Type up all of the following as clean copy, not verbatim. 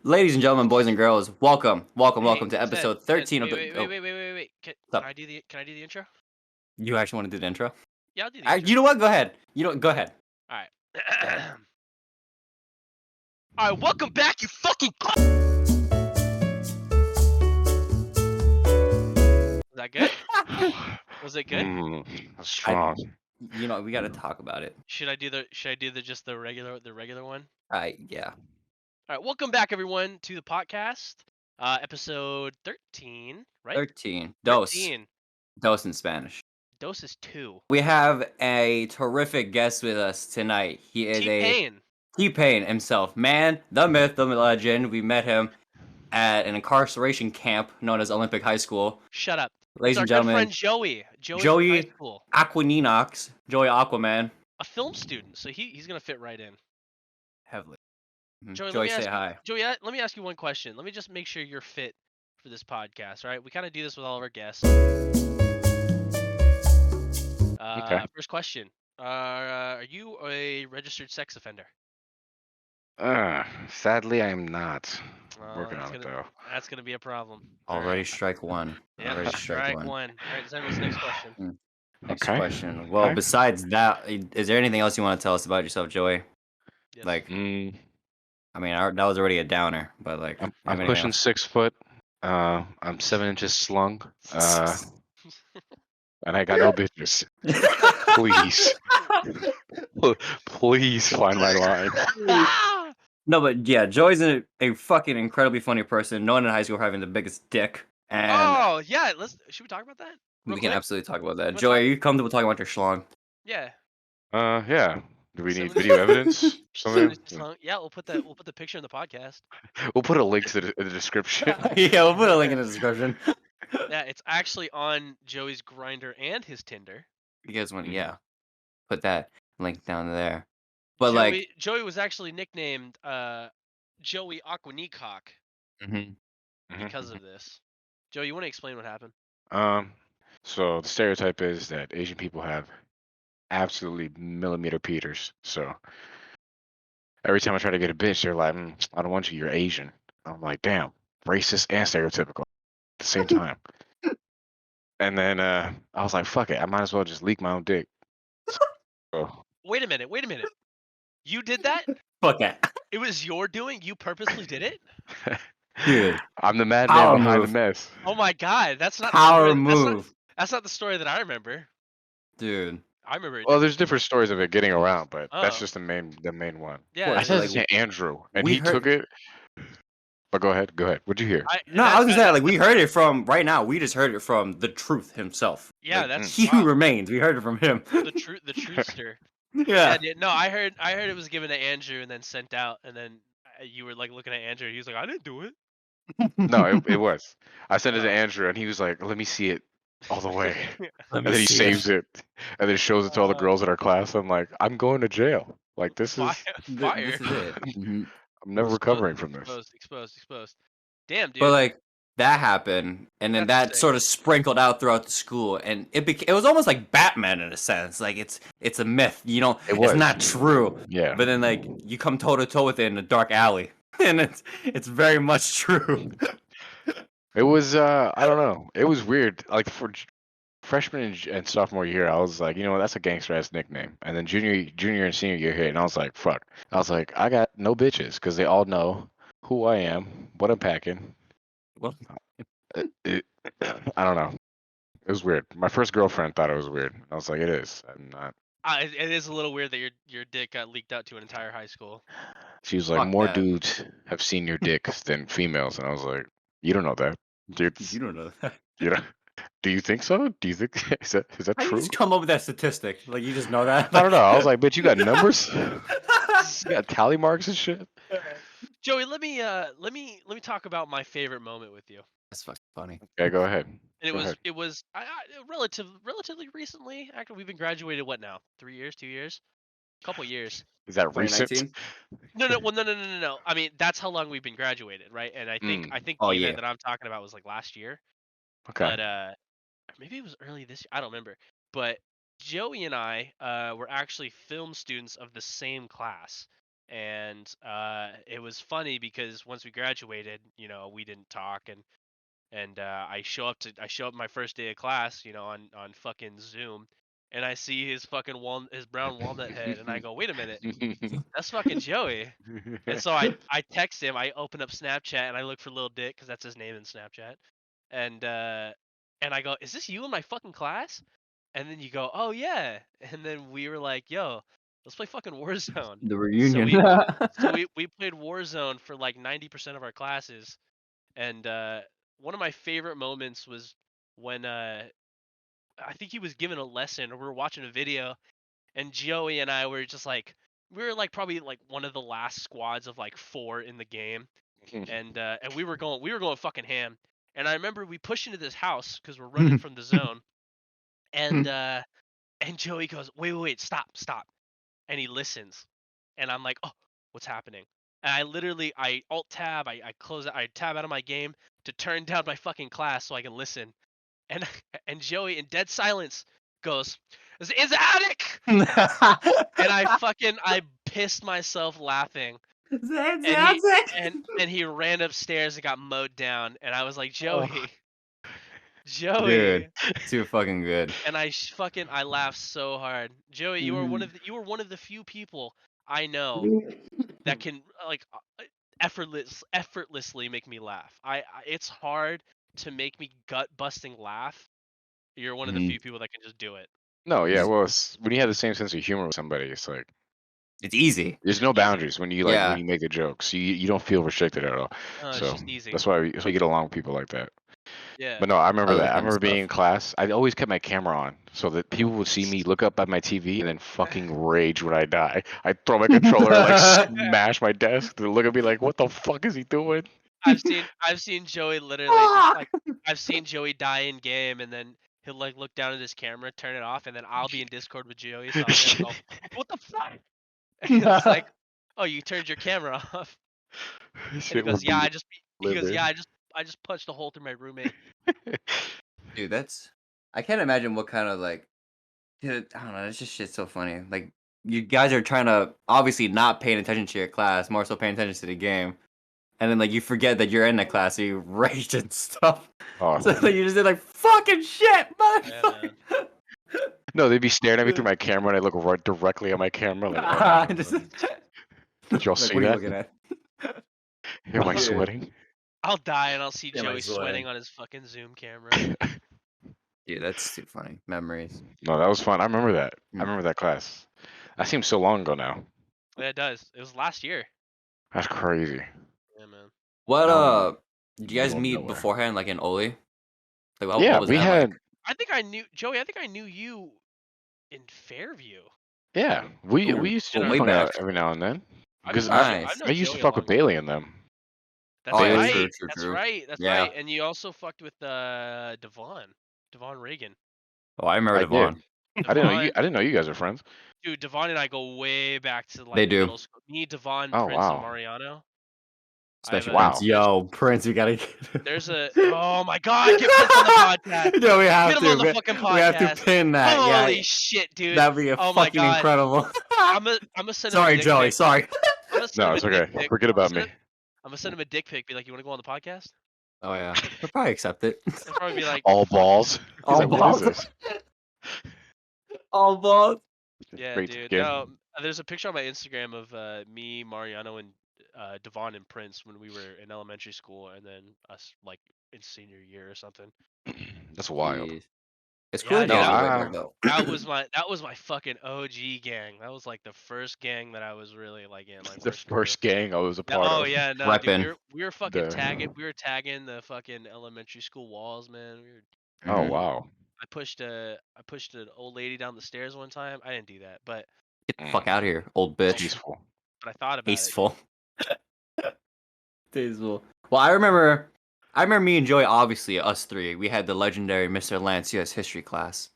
Ladies and gentlemen, boys and girls, welcome Hey, to Ted, episode Ted, 13 of wait, the. wait, wait, Oh, wait, wait, wait, wait. what's up? Can I do the intro? You actually want to do the intro? Yeah, I'll do the intro. You know what? Go ahead. Go ahead. All right. Go ahead. All right, welcome back, you fucking. Was that good? Was it good? That's strong. We got to talk about it. Should I do the regular one? Yeah. All right, welcome back, everyone, to the podcast, episode 13, right? 13. Dos. 13. Dos in Spanish. Dos is 2. We have a terrific guest with us tonight. He is T-Pain. T-Pain himself. Man, the myth, the legend. We met him at an incarceration camp known as Olympic High School. Shut up. Ladies It's our and good gentlemen, friend Joey. Joey from high school. Aquiningoc, Joey Aquaman. A film student, so he's gonna fit right in. Heavily. Joey, say hi. Joey, let me ask you one question. Let me just make sure you're fit for this podcast, all right? We kind of do this with all of our guests. Okay. First question. Are you a registered sex offender? Sadly, I am not. Working that's on it gonna, though. That's gonna be a problem. Already strike one. Yeah, Already strike one. All right, Zen's next question. Next Okay. question. Well, Okay. besides that, is there anything else you want to tell us about yourself, Joey? Yes. Like, I mean, that was already a downer, but like, I'm pushing 6 foot. I'm 7 inches slung. And I got no bitches. Please. Please find my line. No, but yeah, Joey's a fucking incredibly funny person, known in high school for having the biggest dick. And oh yeah, should we talk about that? we can absolutely talk about that. Let's Joey, talk- are you comfortable talking about your schlong? Yeah. Yeah. Do we need 70 video evidence? 70 slung. Yeah, we'll put the picture in the podcast. We'll put a link to the description. Yeah, we'll put a link in the description. Yeah, it's actually on Joey's Grinder and his Tinder. You guys want to, put that link down there. But Joey was actually nicknamed Joey Aquiningoc because of this. Joey, you want to explain what happened? So the stereotype is that Asian people have absolutely millimeter peters. So every time I try to get a bitch, they're like, I don't want you, you're Asian. I'm like, damn, racist and stereotypical at the same time. And then I was like, fuck it, I might as well just leak my own dick. So, Wait a minute. You did that? fuck that. It was your doing? You purposely did it? Dude, I'm the madman behind the mess. Oh my god, that's not power the story, move. That's not the story that I remember. Dude. I remember it. Well, there's different stories of it getting around, but that's Oh. just the main one. Yeah, I said to Andrew, and he took it. But go ahead. What'd you hear? I was gonna say, like, we heard it from right now. We just heard it from the truth himself. Yeah, like, that's he who remains. We heard it from him. the truthster. Yeah. No, I heard it was given to Andrew and then sent out, and then you were like looking at Andrew. He was like, I didn't do it. No, it was. I sent it to Andrew, and he was like, "Let me see it all the way." And then he saves it, and then shows it to all the girls in our class. I'm like, I'm going to jail. Like this is fire. This is it. I'm never recovering from this. Exposed. Damn, dude. But like that happened, and then That's that sort of sprinkled out throughout the school, and it was almost like Batman in a sense. Like it's a myth, it's not true. Yeah. But then like you come toe to toe with it in a dark alley, and it's very much true. It was I don't know. It was weird. Like for freshman and sophomore year, I was like, that's a gangster ass nickname. And then junior and senior year hit, and I was like, fuck. I was like, I got no bitches because they all know who I am, what I'm packing. Well, I don't know. It was weird. My first girlfriend thought it was weird. I was like, it is. I'm not. It is a little weird that your dick got leaked out to an entire high school. She was like, more dudes have seen your dicks than females, and I was like, you don't know that. Dude, you don't know that. Do you think so? Do you think is that How true? you just come up with that statistic? Like you just know that? I don't know. I was like, bitch, you got numbers? You got tally marks and shit? Joey, let me talk about my favorite moment with you. That's fucking funny. Okay, go ahead. And it was relatively recently. Actually, we've been graduated what now? 3 years, 2 years, couple years. Is that recent? No. Well, no. I mean, that's how long we've been graduated, right? And I think the event that I'm talking about was like last year. Okay. But maybe it was early this year. I don't remember. But Joey and I were actually film students of the same class. and it was funny because once we graduated, we didn't talk, and I show up my first day of class, on fucking Zoom, and I see his fucking his brown walnut head, and I go, wait a minute, that's fucking Joey. And so I text him, I open up Snapchat and I look for Lil Dick because that's his name in Snapchat, and I go, is this you in my fucking class? And then you go, oh yeah, and then we were like, yo, let's play fucking Warzone. The So reunion. we played Warzone for like 90% of our classes, and one of my favorite moments was when I think he was given a lesson or we were watching a video, and Joey and I were just like, we were like probably like one of the last squads of like 4 in the game, and we were going fucking ham. And I remember we pushed into this house because we're running from the zone, and Joey goes, wait, stop, and he listens, and I'm like, oh, what's happening? And I alt tab, I tab out of my game to turn down my fucking class so I can listen, and Joey in dead silence goes, "It's attic," and I pissed myself laughing. And he ran upstairs and got mowed down, and I was like, Joey, Dude, too fucking good. And I laughed so hard. Joey, you were one of the few people I know that can like effortlessly make me laugh. It's hard to make me gut busting laugh. You're one of the few people that can just do it. No, yeah, well, when you have the same sense of humor with somebody, it's like it's easy. There's no boundaries when you when you make a joke, so you don't feel restricted at all. It's So just easy. that's why you get along with people like that. Yeah. But no, I remember that. I kind of remember being stuff. in class. I always kept my camera on so that people would see me look up at my TV and then fucking rage when I die. I'd throw my controller, like smash my desk. They look at me like, "What the fuck is he doing?" I've seen Joey literally just like I've seen Joey die in game, and then he'll like look down at his camera, turn it off, and then I'll be in Discord with Joey, so I'm gonna go, what the fuck? And it's like, oh, you turned your camera off. And he goes, yeah, I just punched a hole through my roommate. Dude, I can't imagine what kind of like, dude, I don't know, it's just shit's so funny. Like, you guys are trying to obviously not paying attention to your class, more so paying attention to the game. And then like you forget that you're in the class, so you rage and stuff. Oh. So like, you just did like fucking shit, motherfucker. Yeah, no, they'd be staring at me through my camera, and I look right directly at my camera. Like, did y'all see that? Am I sweating? I'll die and I'll see Joey sweating on his fucking Zoom camera. Dude, that's too funny. Memories. No, that was fun. I remember that. I remember that class. That seems so long ago now. Yeah, it does. It was last year. That's crazy. Yeah, man. What did you guys meet beforehand, like in Oli? Like, yeah, what was we that had. like? I think I knew you in Fairview. Yeah, we used to hang out every now and then. Because I used to fuck with Bailey and them. That's right. That's right. That's Yeah. right. And you also fucked with Devon Reagan. Oh, I remember Devon. I didn't know you guys are friends. Dude, Devon and I go way back to like They do. middle school. Me, Devon, Prince, and Mariano. Especially Prince. Yo, Prince, we gotta get There's a oh my god, get Prince on the podcast. No, we have get him on the fucking podcast. We have to pin that. Holy shit, dude. That'd be fucking incredible. I'm gonna send him Sorry, Joey, sorry. No, it's okay. Forget about me. I'm gonna send him a dick pic, be like, you wanna go on the podcast? Oh yeah. He'll probably accept it. He'll probably be like all balls. All balls. All balls. Yeah, dude. No, there's a picture on my Instagram of me, Mariano, and Devon and Prince when we were in elementary school, and then us like in senior year or something. That's wild. Jeez. It's cool. That was my fucking OG gang. That was like the first gang that I was really like in. Like the first gang I was a part of. Oh yeah, no, dude, we were fucking tagging. We were tagging the fucking elementary school walls, man. Oh wow. I pushed an old lady down the stairs one time. I didn't do that, but get the fuck out of here, old bitch. Peaceful. But I thought about Tasteful. Tasteful. Well, I remember me and Joey, obviously, us three. We had the legendary Mr. Lance U.S. history class.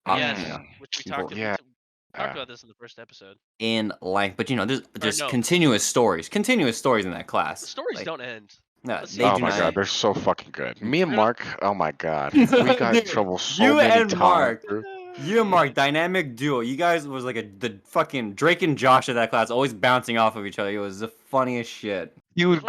Yes, which we talked about this in the first episode. In length, but there's continuous stories in that class. The stories don't end. No, oh my god, they're so fucking good. Me and Mark, oh my god, we got in trouble so many times. You and Mark, dynamic duo. You guys was like the fucking Drake and Josh of that class, always bouncing off of each other. It was the funniest shit. He would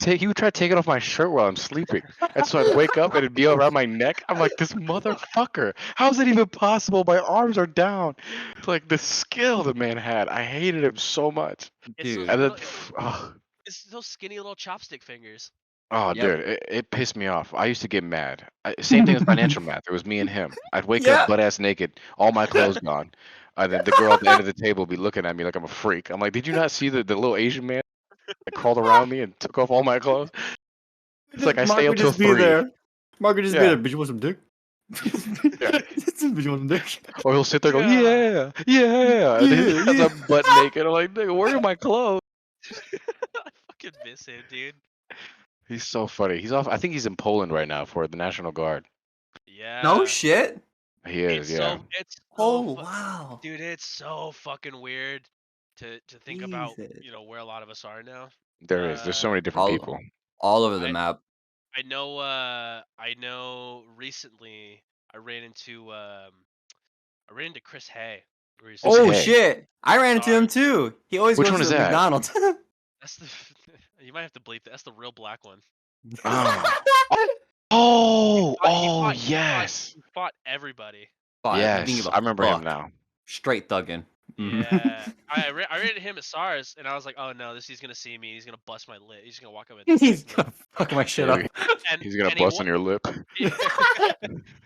he would try taking off my shirt while I'm sleeping, and so I'd wake up and it'd be around my neck. I'm like, this motherfucker. How is it even possible? My arms are down. It's like the skill the man had. I hated him so much. It's those Dude. And then, little, oh, it's those skinny little chopstick fingers. oh, Yep. dude, it pissed me off. I used to get mad. Same thing with financial math. It was me and him. I'd wake Yeah. up butt ass naked, all my clothes gone, and then the girl at the end of the table would be looking at me like I'm a freak. I'm like, did you not see the little Asian man that crawled around me and took off all my clothes? It's like I Mark stay would up till just be 3. there. Mark would just be Yeah. there. Bitch, you want some dick? Yeah. Bitch, you want some dick? Or he'll sit there and go, Yeah. yeah. And he Yeah, has yeah. a butt naked. I'm like, nigga, where are my clothes? I fucking miss him, dude. He's so funny. He's off. I think he's in Poland right now for the National Guard. Yeah. No shit. He is, yeah. It's Oh wow. dude, it's so fucking weird to think about, Jesus. where a lot of us are now. There is. There's so many different people. All over the I- map. I know recently I ran into Chris Hay. recently. Oh Hey. shit! I ran into him Sorry. too. He always Which goes one to is the that? McDonald's. That's the you might have to bleep that. That's the real black one. Oh, He yes. fought everybody. Fuck, he didn't Yes, give a I remember him fuck. now. Straight thugging. Mhm. Yeah, I ran into him at SARS, and I was like, oh no, he's gonna see me. He's gonna bust my lip. He's gonna walk up and He's me. gonna fuck my shit up. And He's gonna and he bust on your lip.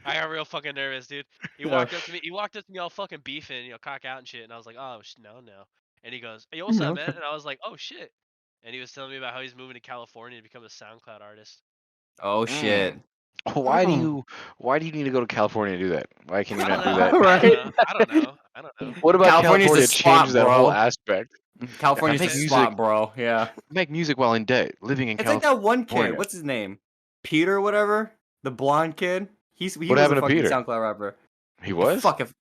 I got real fucking nervous, dude. He Yeah. walked up to me. He walked up to me all fucking beefing, cock out and shit. And I was like, oh no. And he goes, hey, what's No. up, man? And I was like, oh shit. And he was telling me about how he's moving to California to become a SoundCloud artist. Oh shit. Why do you need to go to California to do that? Why can you I not don't do know. that? Right? I don't know. What about California's California the spot, changes that whole bro. aspect? California's make the music- spot, bro. Yeah. Make music while in debt, living in It's like California. that one kid. What's his name? Peter, whatever. The blonde kid. He What was happened a to fucking Peter? SoundCloud rapper. He was? Fuck if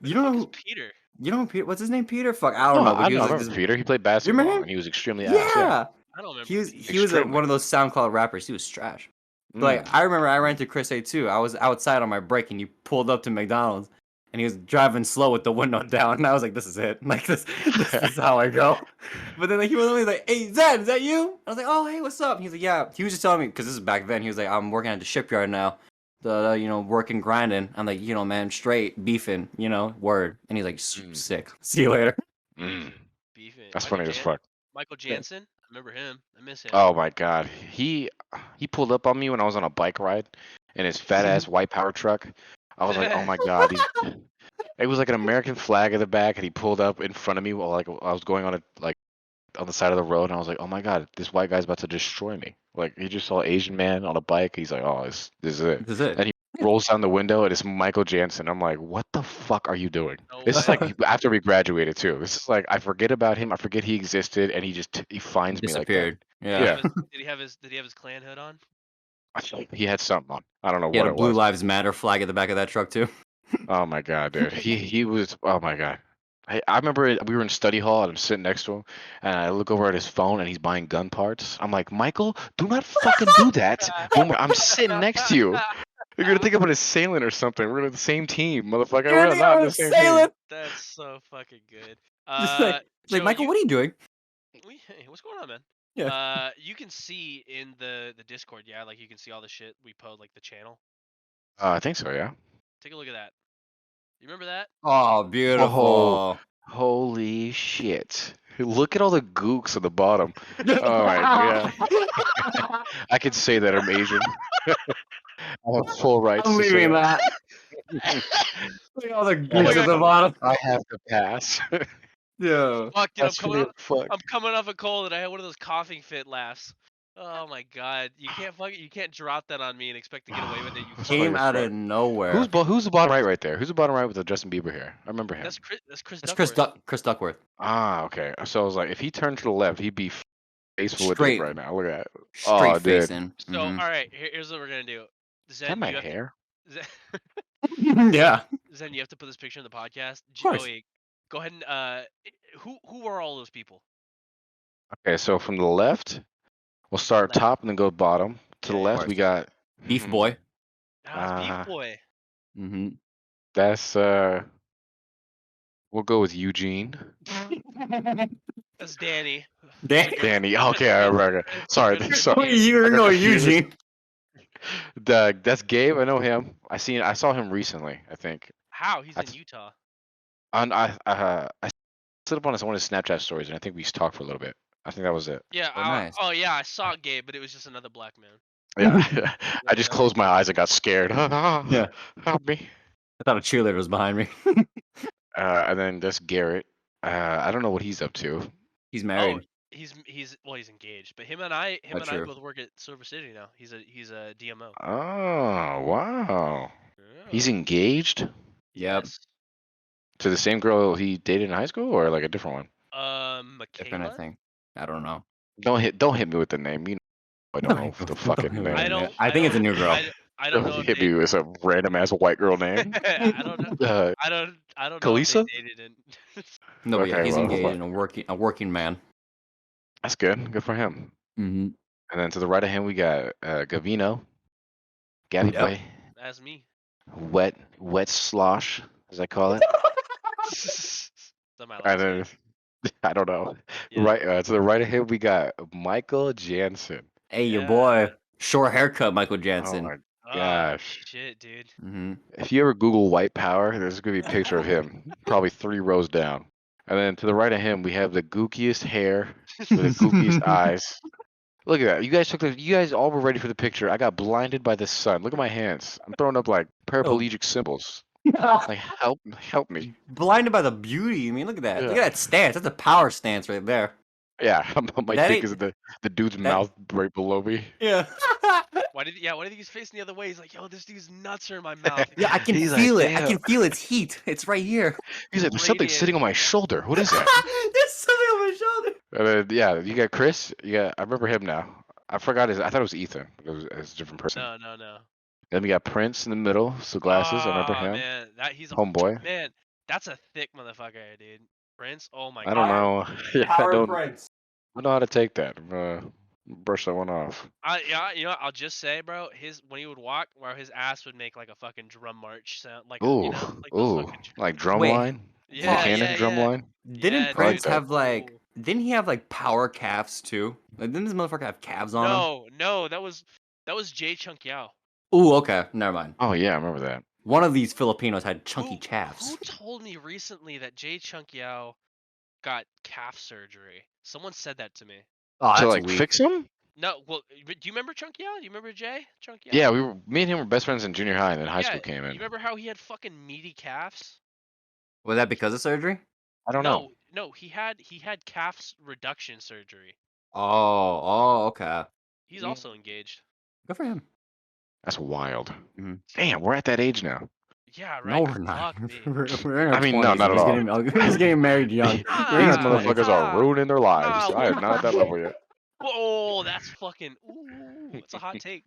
you don't know. Peter. You know who Peter? What's his name? Peter? Fuck, I don't No, know. But I he was like remember this. Peter. He played You remember basketball him? and he was extremely ass. Yeah. Yeah. I don't remember. He was Extremely. one of those SoundCloud rappers. He was trash. Like I remember I ran to Chris A too. I was outside on my break and you pulled up to McDonald's and he was driving slow with the window down and I was like, this is it. Like this is how I go. But then he was only like, hey Zed, is that you? I was like, oh hey, what's up? And he's like, yeah. He was just telling me because this is back then. He was like, I'm working at the shipyard now. Working grinding. I'm like, man, straight beefing, word. And he's like, sick. See you later. Beefing. That's Michael funny as fuck. Michael Jansen. I remember him. I miss him. Oh my god. He pulled up on me when I was on a bike ride in his fat ass white power truck. I was like, oh my god. It was like an American flag at the back and he pulled up in front of me while I was going on on the side of the road and I was like, oh my god, this white guy's about to destroy me. Like he just saw an Asian man on a bike. He's like, oh, this is it. This is it. And he rolls down the window and it's Michael Jansen. I'm like, what the fuck are you doing? No This is way. like after we graduated too. This is like I forget about him. I forget he existed, and he finds me like that. Disappeared. Yeah. Did he have his Klan hood on? I think he had something on. I don't know He had what a it Blue was. Lives Matter flag at the back of that truck too. Oh my god, dude. He was. Oh my god. I remember we were in study hall and I'm sitting next to him, and I look over at his phone and he's buying gun parts. I'm like, Michael, do not fucking do that when I'm sitting next to you. You're gonna think I'm an assailant or something. We're on the same team, motherfucker. We're not on the same team. That's so fucking good. Just like Joe, Michael, what are you doing? Hey, what's going on, man? Yeah. You can see in the Discord, yeah, like you can see all the shit we post, like the channel. I think so, yeah. Take a look at that. You remember that? Oh, beautiful. Holy shit. Look at all the gooks at the bottom. Oh my god. I could say that I'm Asian. I have full rights I'm to say leaving that. that. Look at all the my gooks at the bottom. I have to pass. Yeah. Fuck, dude, That's really fuck. I'm coming off a cold and I had one of those coughing fit laughs. Oh my god, you can't drop that on me and expect to get away with it. You Came fucking- out of nowhere. Who's the bottom right there? Who's the bottom right with the Justin Bieber hair? I remember him. That's Chris That's Chris Duckworth. Chris Duckworth. Ah, okay. So I was like, if he turned to the left, he'd be faceful with Straight. it right now. Look at that. Straight Oh, dude. facing. So all right, here's what we're gonna do. Is that my hair? Yeah. Zen, you have to put this picture in the podcast. course. Joey, go ahead and who are all those people? Okay, so from the left, we'll start Left. top and then go bottom. To the Yeah, left, course. we got Beef Boy. Ah, it's Beef Boy. Mm-hmm. That's we'll go with Eugene. That's Danny. Danny. Danny. Okay, I remember. Sorry, Good for sorry. You I got know confused. Eugene. That's Gabe. I know him. I saw him recently. I think. How? He's I in t- Utah. I slid up on one of his Snapchat stories, and I think we talked for a little bit. I think that was it. Yeah. Oh, nice. Oh yeah, I saw Gabe, but it was just another black man. Yeah. I just Yeah. closed my eyes and got scared. Yeah. Help me. I thought a cheerleader was behind me. And then that's Garrett. I don't know what he's up to. He's Oh, married. he's engaged, but him and I true. both work at Silver City now. He's a DMO. Oh, wow. He's Yeah. engaged Yep. Yes. to the same girl he dated in high school, or like a different one. Different, I Michaela. think. I don't know. Don't hit me with the name. You know I don't know the fucking Don't- name. I don't. I think it's a new girl. I don't know Don't if hit they. me with some random ass white girl name. I don't know. Uh, I don't know if Kalisa? they dated in. No, but yeah, Okay, he's well, engaged fuck. and a working man. That's good. Good for him. Mm-hmm. And then to the right of him, we got Gavino, Gabby Yep. Boy, That's me. wet slosh, as I call it. Is that my And last then name? I don't know. Yeah. Right to the right of him, we got Michael Jansen. Hey, your Yeah. boy, short haircut, Michael Oh Jansen. my Oh, gosh. shit, dude. Mm-hmm. If you ever Google white power, there's gonna be a picture of him, probably 3 rows down. And then to the right of him, we have the gookiest hair with the gookiest eyes. Look at that. You guys all were ready for the picture. I got blinded by the sun. Look at my hands. I'm throwing up like paraplegic symbols. Like help me. Blinded by the beauty. I mean, look at that. Look Yeah. at that stance. That's a power stance right there. Yeah, my That dick ain't- is the dude's mouth right below me. Yeah. Why did he he's facing the other way? He's like, yo, this dude's nuts are in my mouth. Yeah, I can He's like, feel it. I "Damn." can feel its heat. It's right here. He's like, there's something sitting on my shoulder. What is that? There's something on my shoulder. And then, yeah, you got Chris. I remember him now. I forgot I thought it was Ethan. It's a different person. No. Then we got Prince in the middle, so glasses. I remember Oh, him. man, he's a Homeboy. man. That's a thick motherfucker, dude. Prince. Oh my I don't god. know. Yeah, I Power don't Prince. know how to take that. I'm gonna brush that one off. You know, I'll just say, bro, when he would walk, where his ass would make like a fucking drum march sound, like Ooh, you know, like those ooh, fucking. like drum Wait. line. Yeah, Buchanan yeah, drum yeah. line. Didn't Yeah, Prince dude. have like? Ooh. Didn't he have like power calves too? Like, didn't this motherfucker have calves on him? No, that was Jay Chunk Yao. Ooh, okay, never mind. Oh yeah, I remember that. One of these Filipinos had chunky Who calves. told me recently that Jay Chunk Yao got calf surgery? Someone said that to me. Oh, To that's like weak. fix him? No, well, do you remember Chunk Yao? Do you remember Jay Chunk Yao? Yeah, me and him were best friends in junior high, and then high Yeah, school came in. You remember how he had fucking meaty calves? Was that because of surgery? I don't know. No, he had calf reduction surgery. Oh, okay. He's Yeah. also engaged. Good for him. That's wild. Mhm. Damn, we're at that age now. Yeah, right. No, we're not. Fuck me. We're in our I mean, no, 20s. not We're at just all. We're just getting married young. These We're in our 20s. motherfuckers are ruining their lives. Nah, I am not at that level yet. Oh, that's fucking. Ooh, it's a hot take.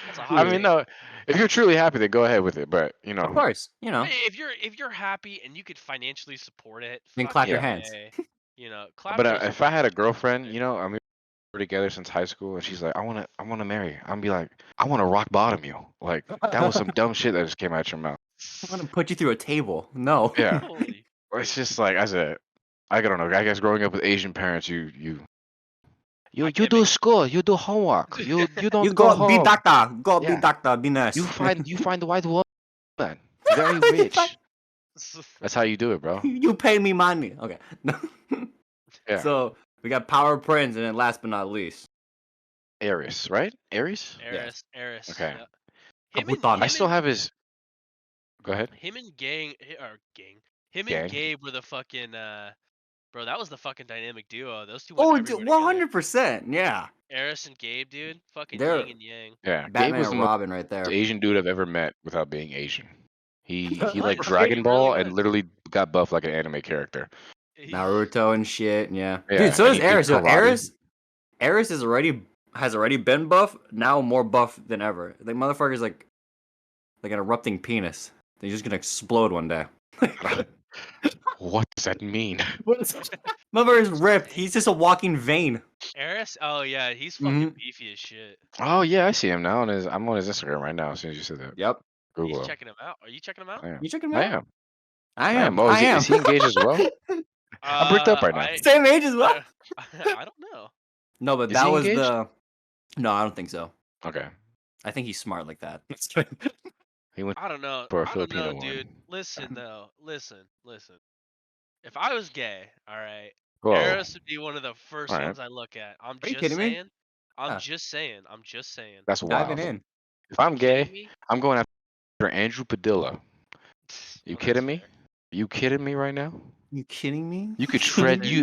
That's a hot I take. mean, no. If you're truly happy, then go ahead with it. But you Of know, course, you know. If you're happy and you could financially support it, Then fuck clap your yeah. hands. You know, clap. but those if I had a hands. girlfriend, you know, I mean, we're together since high school, and she's like, I wanna marry you. I'm be like, I wanna rock bottom you. Like that was some dumb shit that just came out your mouth. I want to put you through a table. No. Yeah. Holy. It's just like I don't know. I guess growing up with Asian parents, you I you can't do make- school, you do homework, you don't You go go be home. doctor. Go be Yeah. doctor. Be nice. You find the white woman, very rich. That's how you do it, bro. You pay me money. Okay. Yeah. So we got Power Prince, and then last but not least, Aries, right? Aries. Eris. Okay. Yeah. Kabutan. I still have his. Go ahead. Him and Gang. Him Gang. and Gabe were the fucking. Bro, that was the fucking dynamic duo. Those two. Oh, went everywhere together. 100%. Yeah. Eris and Gabe, dude. Fucking They're- yin and yang. Yeah. Gabe Batman was the and most Robin right there. Asian dude I've ever met without being Asian. He He like was. Dragon He Ball really and was. literally got buff like an anime character. Naruto and shit. Yeah. Yeah, Dude, so and is he did Eris. So karate. Eris has already been buff. Now more buff than ever. Like motherfucker's like an erupting penis. They're just gonna explode one day. What does that mean? Motherfucker's ripped. He's just a walking vein. Eris? Oh yeah, he's fucking Mhm. beefy as shit. Oh yeah, I see him now. I'm on his Instagram right now. As soon as you said that. Yep. He's Google him. checking him out. Are you checking him out? I am. You checking him I out? am. I I am. am. Oh, I is am. he engaged as well? I'm bricked up right now. Same age as well. I don't know. No, but Is that he was engaged? the. No, I don't think so. Okay. I think he's smart like that. Just kidding. He went I don't know. for a I don't Filipino know, dude. woman. Listen though. Listen. If I was gay, all right, Whoa. Eros would be one of the first All right. ones I look at. I'm Are you just kidding me? saying. I'm Yeah, just saying. I'm just saying. That's diving wild. in. If I'm Kidding gay, me? I'm going after Andrew Padilla. You Well, that's kidding me? fair. You kidding me right now? You kidding me? You could He was shred very. He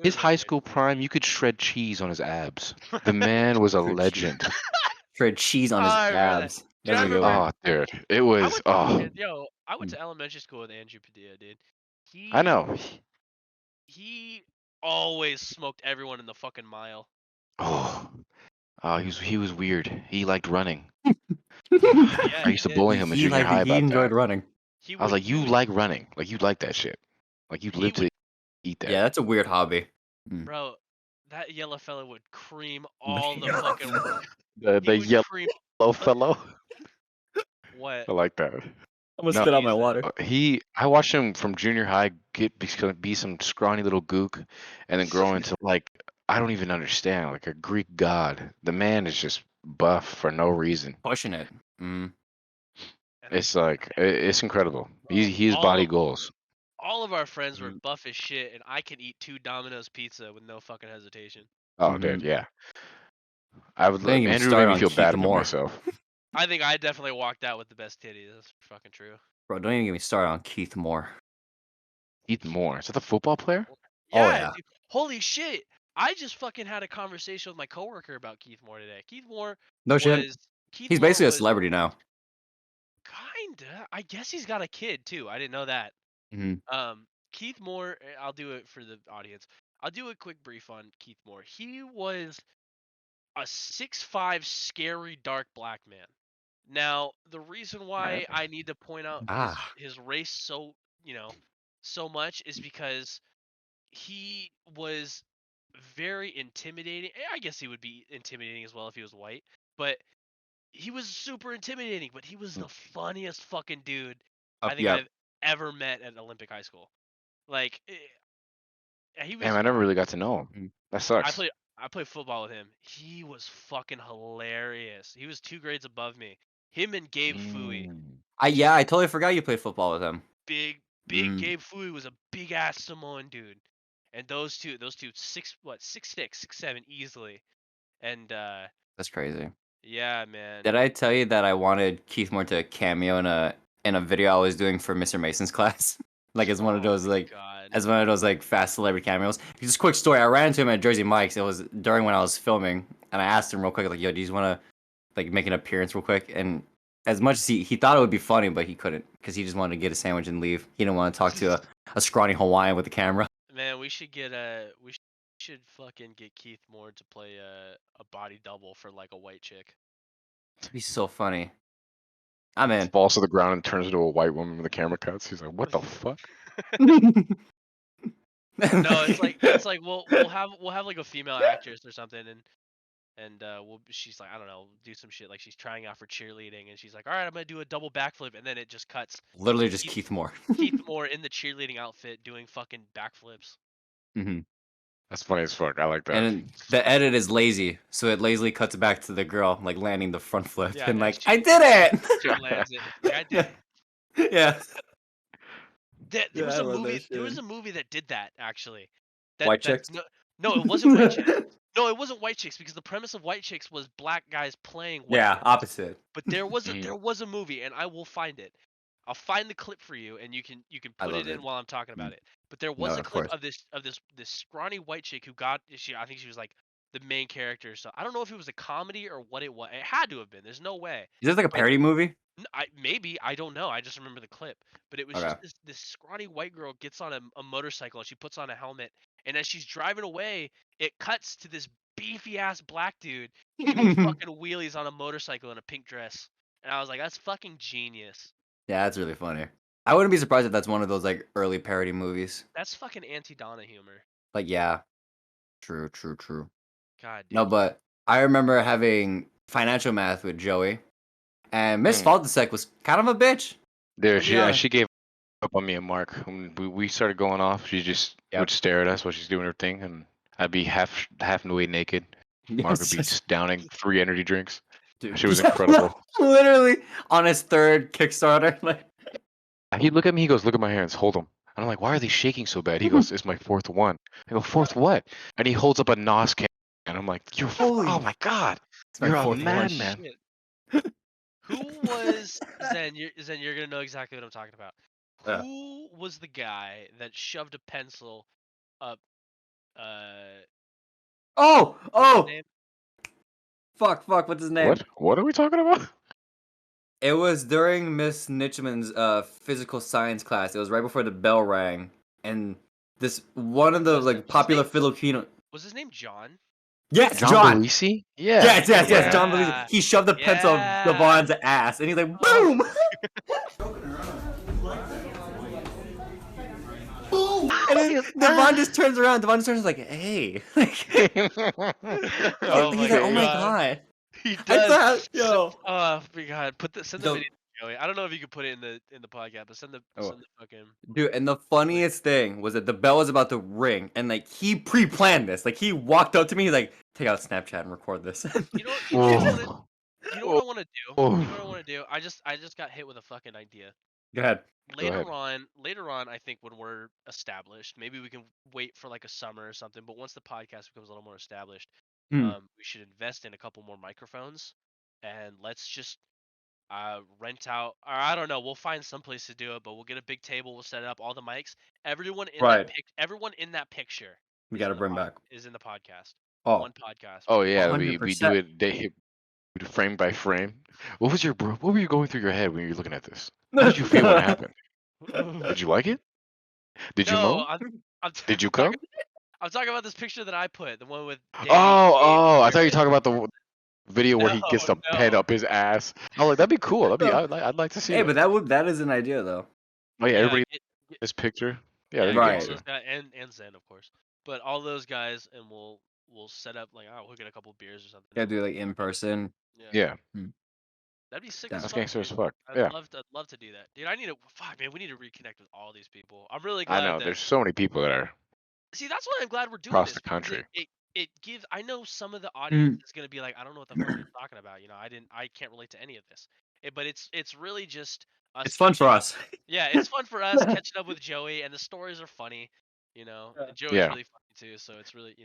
his was high very school prime. You could shred cheese on his abs. The man was a Shred cheese. legend. Shred cheese on his I remember that. abs. Dude, That's I a good remember. one. Oh, dude, it I was. went. Oh, I went Mm. to elementary school with Andrew Padilla, dude. I He know. he always smoked everyone in the fucking mile. Oh, he was weird. He liked running. Yeah, I he used to did. bully him in He junior liked. high He about enjoyed that. running. He I was would. like, He you would. like running. Like you like that shit. Like you He live would. to eat that. Yeah, that's a weird hobby. Mm. Bro, that yellow fella would cream all the fucking. The He would yellow cream. fellow. What? I like that. I'm gonna No, spit out my Jesus. water. I watched him from junior high be some scrawny little gook, and then grow into like I don't even understand like a Greek god. The man is just buff for no reason. Pushing it. Mm. And It's like it's incredible. bro, He's body goals. all of our friends were Mm. buff as shit, and I could eat 2 Domino's pizza with no fucking hesitation. Oh, dude, Mhm. yeah. I would. Don't even Andrew made start me on feel Keith bad about Moore. myself. I think I definitely walked out with the best titties. That's fucking true. Bro, don't even get me started on Keith Moore. Keith Moore. Is that the football player? Oh, Yeah, yeah. dude. Holy shit. I just fucking had a conversation with my coworker about Keith Moore today. No shit. Keith He's Moore basically a was celebrity now. kinda. I guess he's got a kid too. I didn't know that. Hmm. Keith Moore, I'll do it for the audience. I'll do a quick brief on Keith Moore. He was a 6'5" scary dark black man. Now, the reason All right. why I need to point out Ah. his race so much is because he was very intimidating. I guess he would be intimidating as well if he was white, but he was super intimidating, but he was the funniest fucking dude I think Yep. I've ever met at Olympic High School. Like he Damn, was I never really got to know him. Mm. That I sucks. played I played football with him. He was fucking hilarious. He was 2 grades above me. Him and Gabe Fooey. Mm. I totally forgot you played football with him. Big Mm. Gabe Fooey was a big ass Samoan dude. And those two 6'6", 6'7" easily. And That's crazy. yeah, man. Did I tell you that I wanted Keith Moore to cameo in a video I was doing for Mr. Mason's class? Like as one of Oh those my god. fast celebrity cameos. Just a quick story. I ran into him at Jersey Mike's. It was during when I was filming, and I asked him real quick, like, "Yo, do you just want to like make an appearance real quick?" And as much as he thought it would be funny, but he couldn't because he just wanted to get a sandwich and leave. He didn't want to talk to a scrawny Hawaiian with the camera. Man, we should should fucking get Keith Moore to play a body double for like a white chick. It'd be so funny. I'm in. Falls to the ground and turns into a white woman when the camera cuts. He's like, what the fuck? No, it's like we'll have like a female actress or something, and she's like, I don't know, do some shit like she's trying out for cheerleading, and she's like, all right, I'm gonna do a double backflip, and then it just cuts Literally just Keith, Keith Moore. Keith Moore in the cheerleading outfit doing fucking backflips. Hmm. That's funny as fuck. I like that. And then the edit is lazy, so it lazily cuts back to the girl like landing the front flip Yeah, and no, like, I did She lands it. Like, I did. it. Yeah. There Yeah, was I a love movie. that There was shit. a movie that did that actually. White chicks. No, it wasn't White Chicks. No, it wasn't White Chicks because the premise of White Chicks was black guys playing white Yeah, girls. opposite. But there was Mhm. a movie, and I will find it. I'll find the clip for you, and you can I put it love in it. while I'm talking about Mm. it. But there No, was a of clip course. of this scrawny white chick who got I think she was like the main character. So I don't know if it was a comedy or what it was. It had to have been. There's no way. Is this like a And parody movie? maybe I don't know. I just remember the clip. But it was Okay. just this scrawny white girl gets on a motorcycle and she puts on a helmet, and as she's driving away, it cuts to this beefy ass black dude doing fucking wheelies on a motorcycle in a pink dress. And I was like, that's fucking genius. Yeah, that's really funny. I wouldn't be surprised if that's one of those like early parody movies. That's fucking anti-Donna humor. Like, yeah. True, true, true. God, dude. No, but I remember having financial math with Joey, And Miss Mm. Faldesek was kind of a bitch. There, I'll be honest. she gave up on me and Mark. When we started going off, she just Yep. would stare at us while she's doing her thing, and I'd be half the way naked. Mark would be Yes, just downing 3 energy drinks. dude. She was incredible. Literally on his 3rd Kickstarter. Like, He'd look at me. He goes, "Look at my hands. Hold them." And I'm like, "Why are they shaking so bad?" He goes, "It's my 4th one." I go, "4th what?" And he holds up a NOS can, and I'm like, holy, "Oh my god, it's my you're a 4th one. madman." Shit. Who was Zen? Zen, you're gonna know exactly what I'm talking about. Yeah. Who was the guy that shoved a pencil up? Uh, Oh, what's his oh, name? fuck, what's his name? What are we talking about? It was during Miss Nitchman's physical science class. It was right before the bell rang, and this one of the Was like his popular name? Filipino. Was his name John? Yes, John John. Belisi? Yeah. Yes. John Belize. Yeah. He shoved the pencil up Yeah. Devon's ass, and he's like, Oh. boom. Boom! And then Devon just turns around. Devon just turns like, hey. Oh He's my like, oh my God. god. He I does. thought, yo. Oh my God! Send the So- video to Joey. I don't know if you could put it in the podcast, but send the fucking. Dude, and the funniest thing was that the bell was about to ring, and like he pre-planned this. Like he walked up to me, he's like, take out Snapchat and record this. You know what I want to do? Oh. You know what I want to do? I just got hit with a fucking idea. Go ahead. ahead. Later on, I think when we're established, maybe we can wait for like a summer or something. But once the podcast becomes a little more established, Hmm. we should invest in a couple more microphones, and let's just rent out. Or I don't know. We'll find some place to do it, but we'll get a big table. We'll set up all the mics. Everyone in Right. everyone in that picture. We is gotta in the bring back. is in the podcast. Oh, One podcast. Oh yeah, we do 100%. it we do frame by frame. What were you going through your head when you were looking at this? How did you feel when it happened? Did you like it? Did you No, moan? I'm Did you come? I'm talking about this picture that I put, the one with Dave. I thought you were talking about the video where he No, gets the no. pen up his ass. I was like, that'd be cool. I'd like to see hey, that. but that is an idea though. Oh yeah, everybody get- this picture. Yeah, yeah, that'd get be Right. all gangster. those guys, and Zen, of course. But all those guys, and we'll set up like, we'll get a couple beers or something. Gotta do like in person. Yeah, That'd be sick That's as that's fuck. gangster as Dude. fuck. I'd Yeah, love to do that, dude. Man, we need to reconnect with all these people. I'm really I glad know. that. There's so many people that are See, that's why I'm glad we're doing across this. the Because country. it gives. I know some of the audience is gonna be like, I don't know what the fuck you're talking about. You know, I can't relate to any of this. But it's really just us. It's fun for us. Yeah, it's fun for us catching up with Joey, and the stories are funny. You know, and Joey's Yeah. really funny too. So it's really,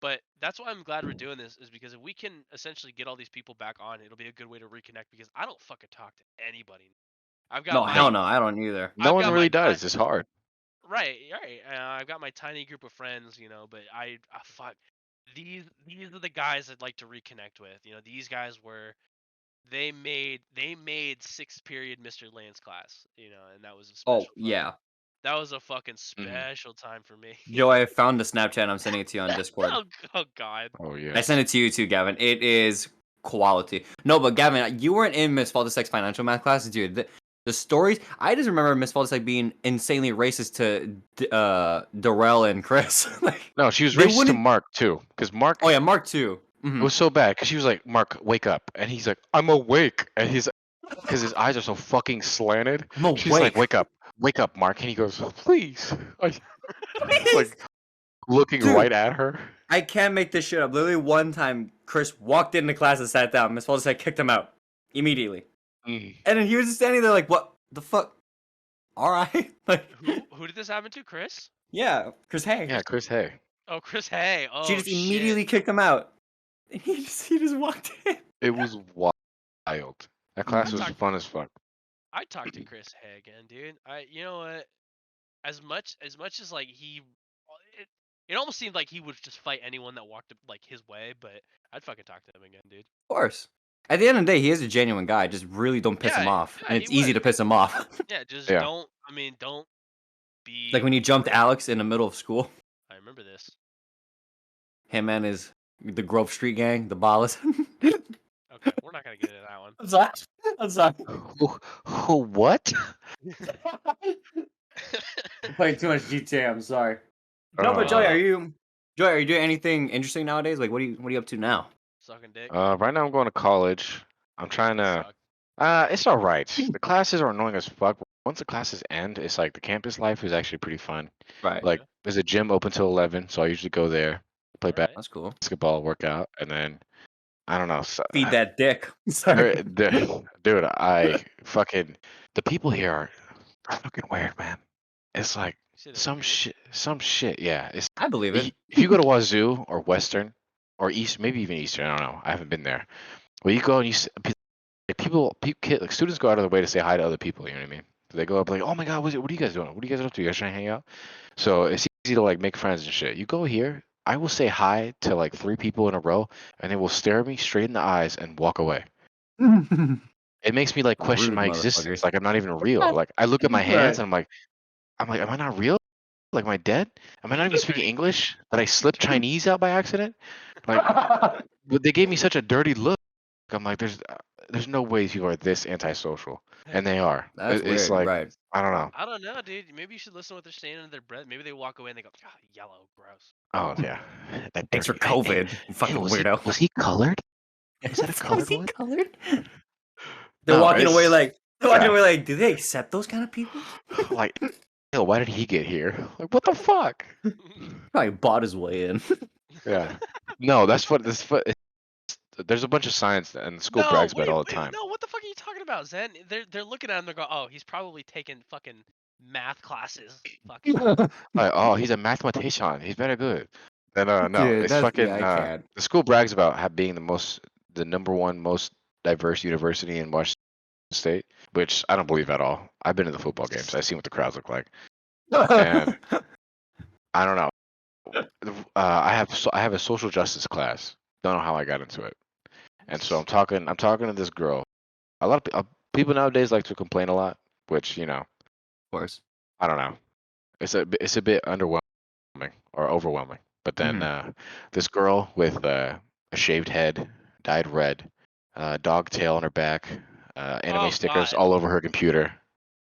But that's why I'm glad we're doing this, is because if we can essentially get all these people back on, it'll be a good way to reconnect. Because I don't fucking talk to anybody. I've got No, my hell no, I don't either. No I've one got really my does. It's hard. right. I've got my tiny group of friends, but fuck, these are the guys I'd like to reconnect with. These guys were they made 6th period Mr. Lance class, and that was a special. Oh yeah. That was a fucking special time for me. Joe, I found the Snapchat. I'm sending it to you on Discord. Oh God. Oh yeah. I sent it to you too, Gavin. It is quality. No, but Gavin, you weren't in Miss Faldesek's financial math class, dude. The stories. I just remember Miss Faldesek being insanely racist to Darrell and Chris. Like, No, she was they racist to wouldn't- Mark too, because Mark. Oh yeah, Mark too. It was so bad because she was like, "Mark, wake up," and he's like, "I'm awake," and he's because his eyes are so fucking slanted. I'm She's like, awake. wake up, Mark," and he goes, "Please," like Please. looking Dude. right at her. I can't make this shit up. Literally one time, Chris walked into class and sat down. Miss Faldesek kicked him out immediately, and then he was just standing there like, "What the fuck?" All right, like Who did this happen to? Chris? yeah, Chris Hay. Yeah, Chris Hay. Oh, Chris Hay. Oh, She just shit. immediately kicked him out. He just walked in. It was wild. That class was fun as fuck. I talked to Chris Hay again, dude. You know what? As much as like it almost seemed like he would just fight anyone that walked like his way, but I'd fucking talk to him again, dude. Of course. At the end of the day, he is a genuine guy. Just really don't piss him off, yeah, and he it's easy would. to piss him off. Yeah, just Yeah. don't be Like when he jumped Alex in the middle of school. I remember this. Him and the Grove Street gang, the Ballas. Okay, we're not gonna get into that one. I'm sorry. I'm sorry. What? I'm playing too much GTA. I'm sorry. No, but Joey, are you doing anything interesting nowadays? Like, what are you up to now? Sucking dick. Right now I'm going to college. I'm trying to. Suck. It's all right. The classes are annoying as fuck. Once the classes end, it's like the campus life is actually pretty fun. Right. Like, Yeah. there's a gym open till 11, so I usually go there, play All right. That's cool. basketball, work out, and then I don't know. So, Feed that dick. Sorry. dude, I fucking the people here are fucking weird, man. It's like You say they're some weird? shit. Yeah, it's I believe it. if you go to Wazoo or Western or East, maybe even Eastern, I don't know. I haven't been there. Well, you go and like students go out of their way to say hi to other people. You know what I mean? They go up like, "Oh my God, what are you guys doing? What are you guys up to? You guys trying to hang out?" So it's easy to like make friends and shit. You go here, I will say hi to like 3 people in a row, and they will stare at me straight in the eyes and walk away. It makes me like question Rude my existence. motherfuckers. Like I'm not even real. Like I look at my hands Right. and I'm like, am I not real? Like, am I dead? Am I not even speaking English? Did I slip Chinese out by accident? Like, but they gave me such a dirty look. I'm like, there's no way these people are this antisocial, and they are. That's It's weird. like, Right. I don't know. I don't know, dude. Maybe you should listen to what they're saying under their breath. Maybe they walk away and they go, "Ah, yellow, gross." Oh yeah, that Thanks for dirty. Hey, COVID, you hey, fucking was weirdo. he colored? Was that a Was colored he one? colored? They're No, walking away it's like yeah. do they accept those kind of people? Like, yo, why did he get here? Like, what the fuck? Probably bought his way in. Yeah. No, that's what this. There's a bunch of science, and the school No, brags about wait, it all the wait, time. no. What the fuck are you talking about, Zen? They're looking at him. They're going, "Oh, he's probably taking fucking math classes." Fucking. Like, oh, he's a mathematician. He's very good. And no, Dude, it's that's fucking I can't. the school brags about being the number one most diverse university in Washington State, which I don't believe at all. I've been to the football games. I've seen what the crowds look like, and I don't know. I have a social justice class. Don't know how I got into it, and so I'm talking to this girl. A lot of people nowadays like to complain a lot, which Of course. I don't know. It's a bit underwhelming or overwhelming. But then Mhm. this girl with a shaved head, dyed red, dog tail on her back, anime Oh stickers God. all over her computer.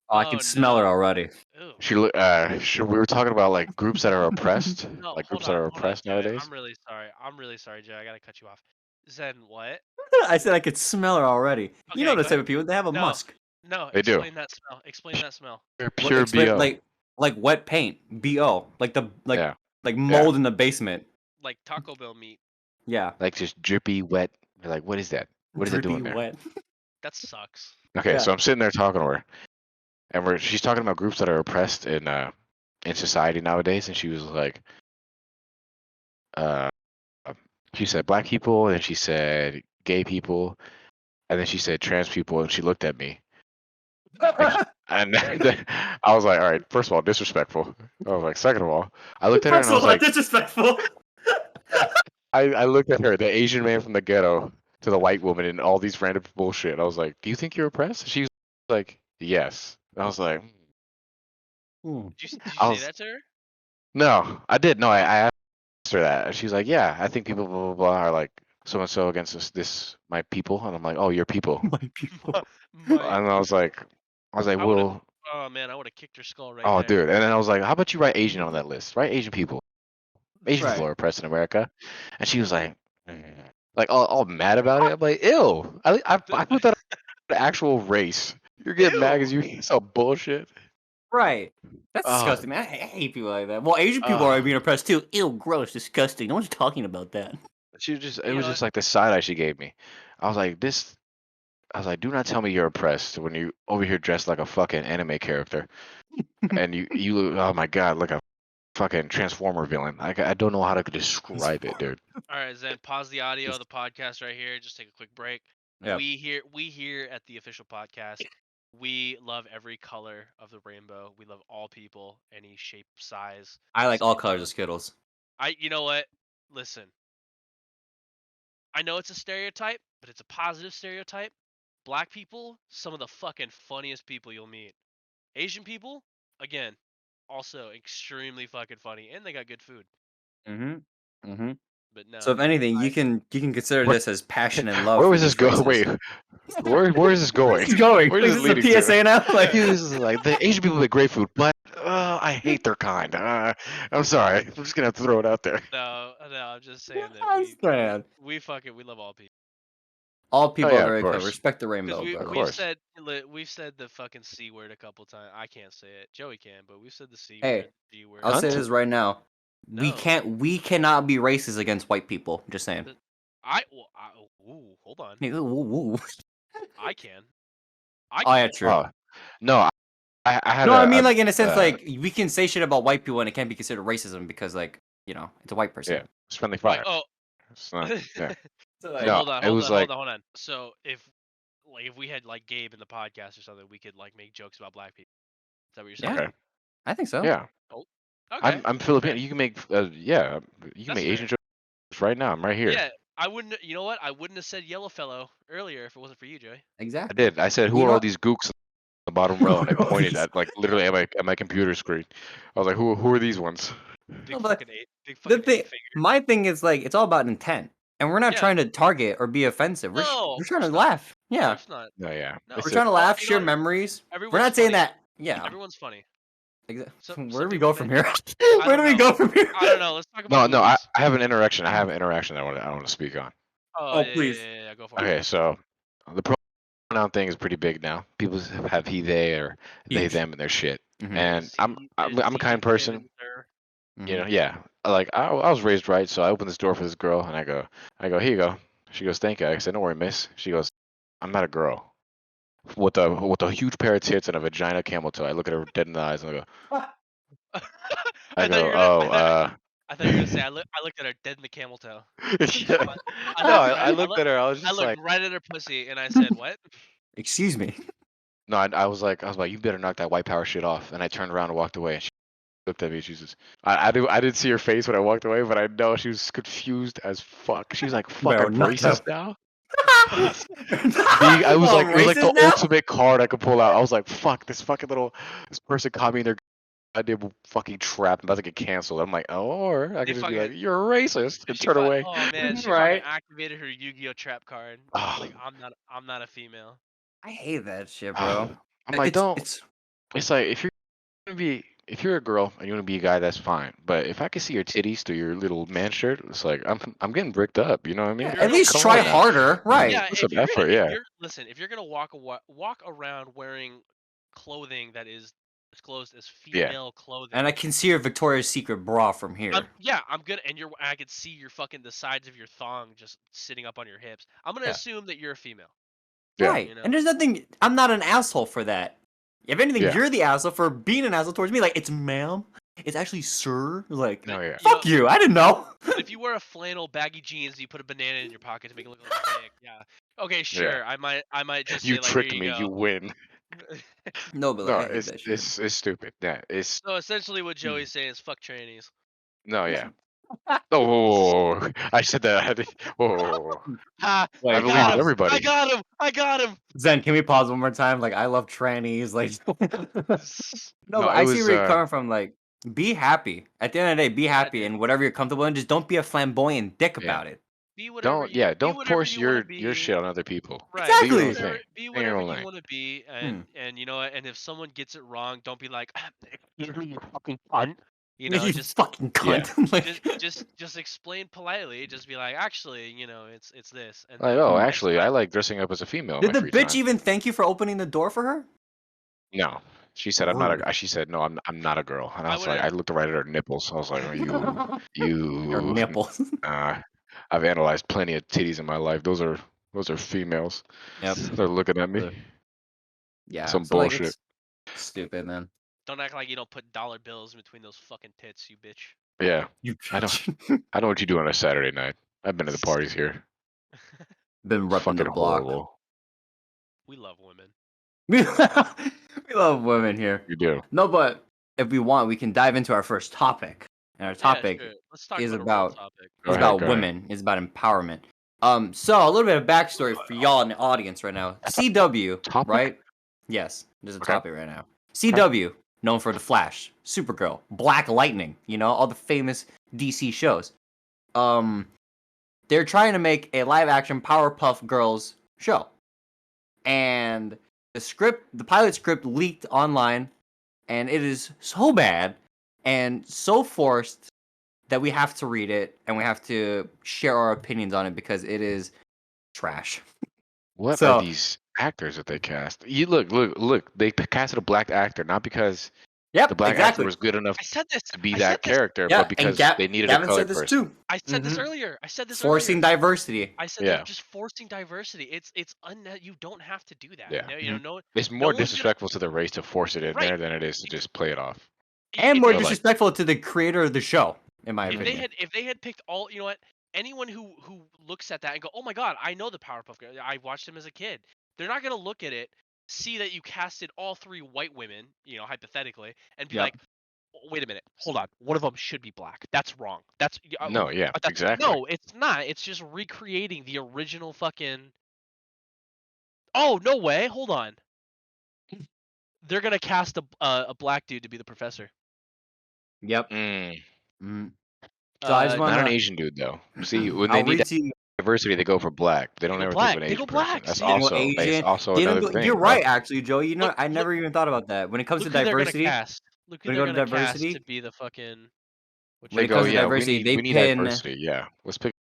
Oh, I Oh can smell her no. already. Ew. We were talking about like groups that are oppressed, No, like hold groups that on, are hold on, oppressed Joe. nowadays. I'm really sorry. I'm really sorry, Joe. I gotta cut you off. Zen, what? I said I could smell her already. You know Okay, the go type ahead. of people, they have a No, musk. no. They do. Explain that smell. Explain that smell. They're What pure explain bo. like wet paint. BO. Like the Yeah, like yeah, mold in the basement. Like Taco Bell meat. Yeah. like just drippy, wet. You're like, what is that? What is it Drippy doing there? wet. That sucks. Okay, Yeah. so I'm sitting there talking to her, and she's talking about groups that are oppressed in society nowadays, and she was like, uh, she said black people, and she said gay people, and then she said trans people, and she looked at me, and then I was like, all right, first of all, disrespectful. I was like, second of all, I looked at her and I First was of all, like, disrespectful. I looked at her, the Asian man from the ghetto, to the white woman, and all these random bullshit. I was like, do you think you're oppressed? She was like, yes. And I was like, Hmm. Did you I say was that to her? no, I did no, I asked her that, and she's like, yeah, I think people blah blah blah are like so and so against this my people, and I'm like, oh, your people, My people. My and people. I was like, I would have. well, Oh man, I would have kicked her skull right oh, there. dude, and then I was like, how about you write Asian on that list? Write Asian people. Asian people Right. are oppressed in America, and she was like, like all mad about it. I'm like, ew. I put that on the actual race. You're getting mad Ew. because you some bullshit. Right. That's Uh, disgusting, man. I hate people like that. Well, Asian people uh, are being oppressed too. Ew, gross, disgusting. No one's talking about that. it You was know just what? like the side eye she gave me. I was like, this. I was like, do not tell me you're oppressed when you over here dressed like a fucking anime character, and you look, oh my god, like a fucking Transformer villain. I don't know how to describe it, dude. All right, Zen. Pause the audio of the podcast right here. Just take a quick break. Yep. We here at the official podcast. We love every color of the rainbow. We love all people, any shape, size, I like all skin colors tone. of Skittles. You know what? Listen, I know it's a stereotype, but it's a positive stereotype. Black people, some of the fucking funniest people you'll meet. Asian people, again, also extremely fucking funny, and they got good food. Mm-hmm. Mm-hmm. But So no, if dude, anything, you can consider Where, this as passion and love where for was this these go? races. Wait, where is this Where's going? this going? Where Like, is this this is leading a to? PSA now? Like, This is like the Asian people make great food, but I hate their kind. I'm sorry. I'm just gonna have to throw it out there. no, I'm just saying that I understand. we fucking we love all people. All people yeah, are of very equal. course. Respect the Because rainbow, we Of brother. we've course. said we've said the fucking c word a couple times. I can't say it. Joey can, but we've said the c Hey, word, the g word. I'll say Cunt? this right now. No, We cannot be racist against white people. Just saying. ooh, hold on. Ooh, ooh. I can. I Oh yeah, can. true. Oh no, I had No, I mean like in a a sense like we can say shit about white people and it can't be considered racism because like it's a white person. yeah, it's friendly Right. fire. Oh. It's not. Yeah. So So like, No, hold on, it hold was on, hold like on, hold on. So if we had like Gabe in the podcast or something, we could like make jokes about black people. Is that what you're saying? yeah, okay. I think so. Yeah, Oh, okay. I'm Filipino. Okay. You can make yeah, you can That's make Asian fair. jokes right now. I'm right here. Yeah, I wouldn't. You know what? I wouldn't have said yellow fellow earlier if it wasn't for you, Joey. I Exactly. did. I said, "Who You are all know, these gooks on the bottom row?" And I pointed at like literally at my computer screen. I was like, "Who are these ones?" no, Big but fucking eight. Big the fucking thing, eight finger. my thing is like it's all about intent, and we're not Yeah. trying to target or be offensive. No, We're of trying to course not. laugh. Of Yeah, course not. No, yeah, No. we're it's trying to Well, laugh, you know share what? memories. We're Everyone's not saying funny. that. Yeah. Everyone's funny. Where Some do we people go think. from here? I Where do don't we know. go from here? I don't know. Let's talk about no, movies. I have an interaction. I have an interaction I want to speak on. Oh Oh, yeah, yeah, please. yeah, yeah, yeah. Go for it. Okay, so the pronoun thing is pretty big now. People have he, they, or they, Huge. them, and their shit. Mm-hmm. And I'm a kind person. Sir. You Mm-hmm. know, yeah. Like I was raised right, so I opened this door for this girl, and I go, here you go. She goes, thank you. I said, don't worry, miss. She goes, I'm not a girl. With a huge pair of tits and a vagina camel toe. I look at her dead in the eyes and I I thought you go, were gonna. oh, I thought you were gonna say I looked at her dead in the camel toe. yeah. I No, looked right. I looked at her. I was I just looked like, right at her pussy and I said, "What?" Excuse me. no, I was like, you better knock that white power shit off. And I turned around and walked away. And she looked at me. She just, I didn't see her face when I walked away, but I know she was confused as fuck. She was like, fuck, Bro, I'm not racist the. now. I was Oh, like, it was like racist the now? ultimate card I could pull out. I was like, fuck, this person caught me in their goddamn fucking trap. I'm about to get canceled. I'm like, oh, or I They could just be fucking. like, you're a racist and turn away. Oh man, she fucking Right. activated her Yu-Gi-Oh trap card. Oh, Like I'm not a female. I hate that shit, bro. oh. I'm like, It's don't. it's It's like if you're a girl and you want to be a guy, that's fine. But if I can see your titties through your little man shirt, it's like I'm getting bricked up. You know what I mean? yeah, You're at gonna least Come try on now. harder, right? Yeah, Put if some you're gonna effort. Yeah. if you're gonna walk around wearing clothing that is disclosed as Yeah. female clothing. And I can see your Victoria's Secret bra from here. I'm good, and I could see your fucking the sides of your thong just sitting up on your hips. I'm gonna Yeah. assume that you're a female. Yeah. Right. You know? And there's nothing. I'm not an asshole for that. If anything, Yeah. you're the asshole for being an asshole towards me. Like it's ma'am. It's actually sir. Like No. Yeah. fuck you. I didn't know. But if you wear a flannel, baggy jeans, and you put a banana in your pocket to make it look like a dick, yeah. Okay, Yeah. sure. I might just You say like, here tricked you me. You go. win. No, but like No, I hate that shit. it's stupid. Yeah. It's So essentially, what Joey's saying is fuck trannies. no. Yeah. Oh, I said that. Oh, Ha! I I Like believe got how? him! I everybody. got him! I got him! Zen, can we pause one more time? Like I love trannies. Like no, No, but it I see was where you're coming from. Like be happy. At the end of the day, be Yeah, happy dude. in whatever you're comfortable in. Just don't be a flamboyant dick yeah. about it. Be Don't whatever force you want to your be. shit on other people. Right. Do your own thing. Be Do your whatever own you thing. want to be, Hmm. and you know what? And if someone gets it wrong, don't be like, "Excuse me, you fucking cunt." You know, You just fucking Yeah. cunt. Like just explain politely. Just be like, actually, you know, it's this, and Like, then oh, next actually, I time. like dressing up as a female in did my the free bitch time. even thank you for opening the door for her? No, she said I'm not Rude. a. She said no, I'm not a girl. And I I was like, wouldn't. I looked right at her nipples. I was like, oh, Her you. nipples. I've analyzed plenty of titties in my life. Those are females. Yep. They're looking at me. So- Yeah. Some So like bullshit. it's stupid, man. Don't act like you don't put dollar bills in between those fucking tits, you bitch. Yeah, You I know what you do on a Saturday night. I've been to the parties here. been repping the Fucking block. horrible. We love women. We love women here. You do. No, but if we want, we can dive into our first topic. And our topic Yeah, sure. Let's talk is about a real about topic. Go is ahead. about Go ahead. women. It's about empowerment. So a little bit of backstory for y'all in the audience right now. CW, Topic? right? Yes, there's a Okay. topic right now. CW, known for The Flash, Supergirl, Black Lightning, all the famous DC shows. They're trying to make a live action Powerpuff Girls show. And the pilot script leaked online, and it is so bad and so forced that we have to read it and we have to share our opinions on it because it is trash. What are So, these actors that they cast? You look. They casted a black actor not because the yep, black actor exactly. was good enough I said this. to be I said that this. character, but Yeah, and because they needed a Gavin said colored this person. too. I said this Mhm. earlier. I said this Forcing earlier. diversity. I said they're Yeah, just forcing diversity. It's you don't have to do that. yeah. You know, It's no more one's gonna disrespectful to the race to force it in right. there than it is to just play it off. And If more they But had like, disrespectful to the creator of the show, in my if mhm. they opinion. had if they had picked all, you know what? Anyone who looks at that and go, "Oh my God, I know the Powerpuff Girls. I watched them as a kid." They're not gonna look at it, see that you casted all three white women, you know, hypothetically, and be Yep. like, "Wait a minute, hold on. One of them should be black. That's wrong. That's No, yeah, that's exactly. no, it's not. It's just recreating the original fucking. Oh no way! Hold on. They're gonna cast a black dude to be the professor. Yep. Mm, Mhm. So I just not an wanna Asian dude though. See, when they I'll need read that to you diversity, they go for black. They They don't go ever think of black. an They go Asian person. black. That's See, they go also Asian. also They don't another go thing, you're bro. right, actually, Joe. You know, look, I look, never even thought about that. When it comes to look who they're gonna diversity, cast. Look who when it they're comes to gonna cast to diversity, be the fucking when They it go, comes to whichever. yeah, diversity, they we need pin diversity. Yeah, let's pick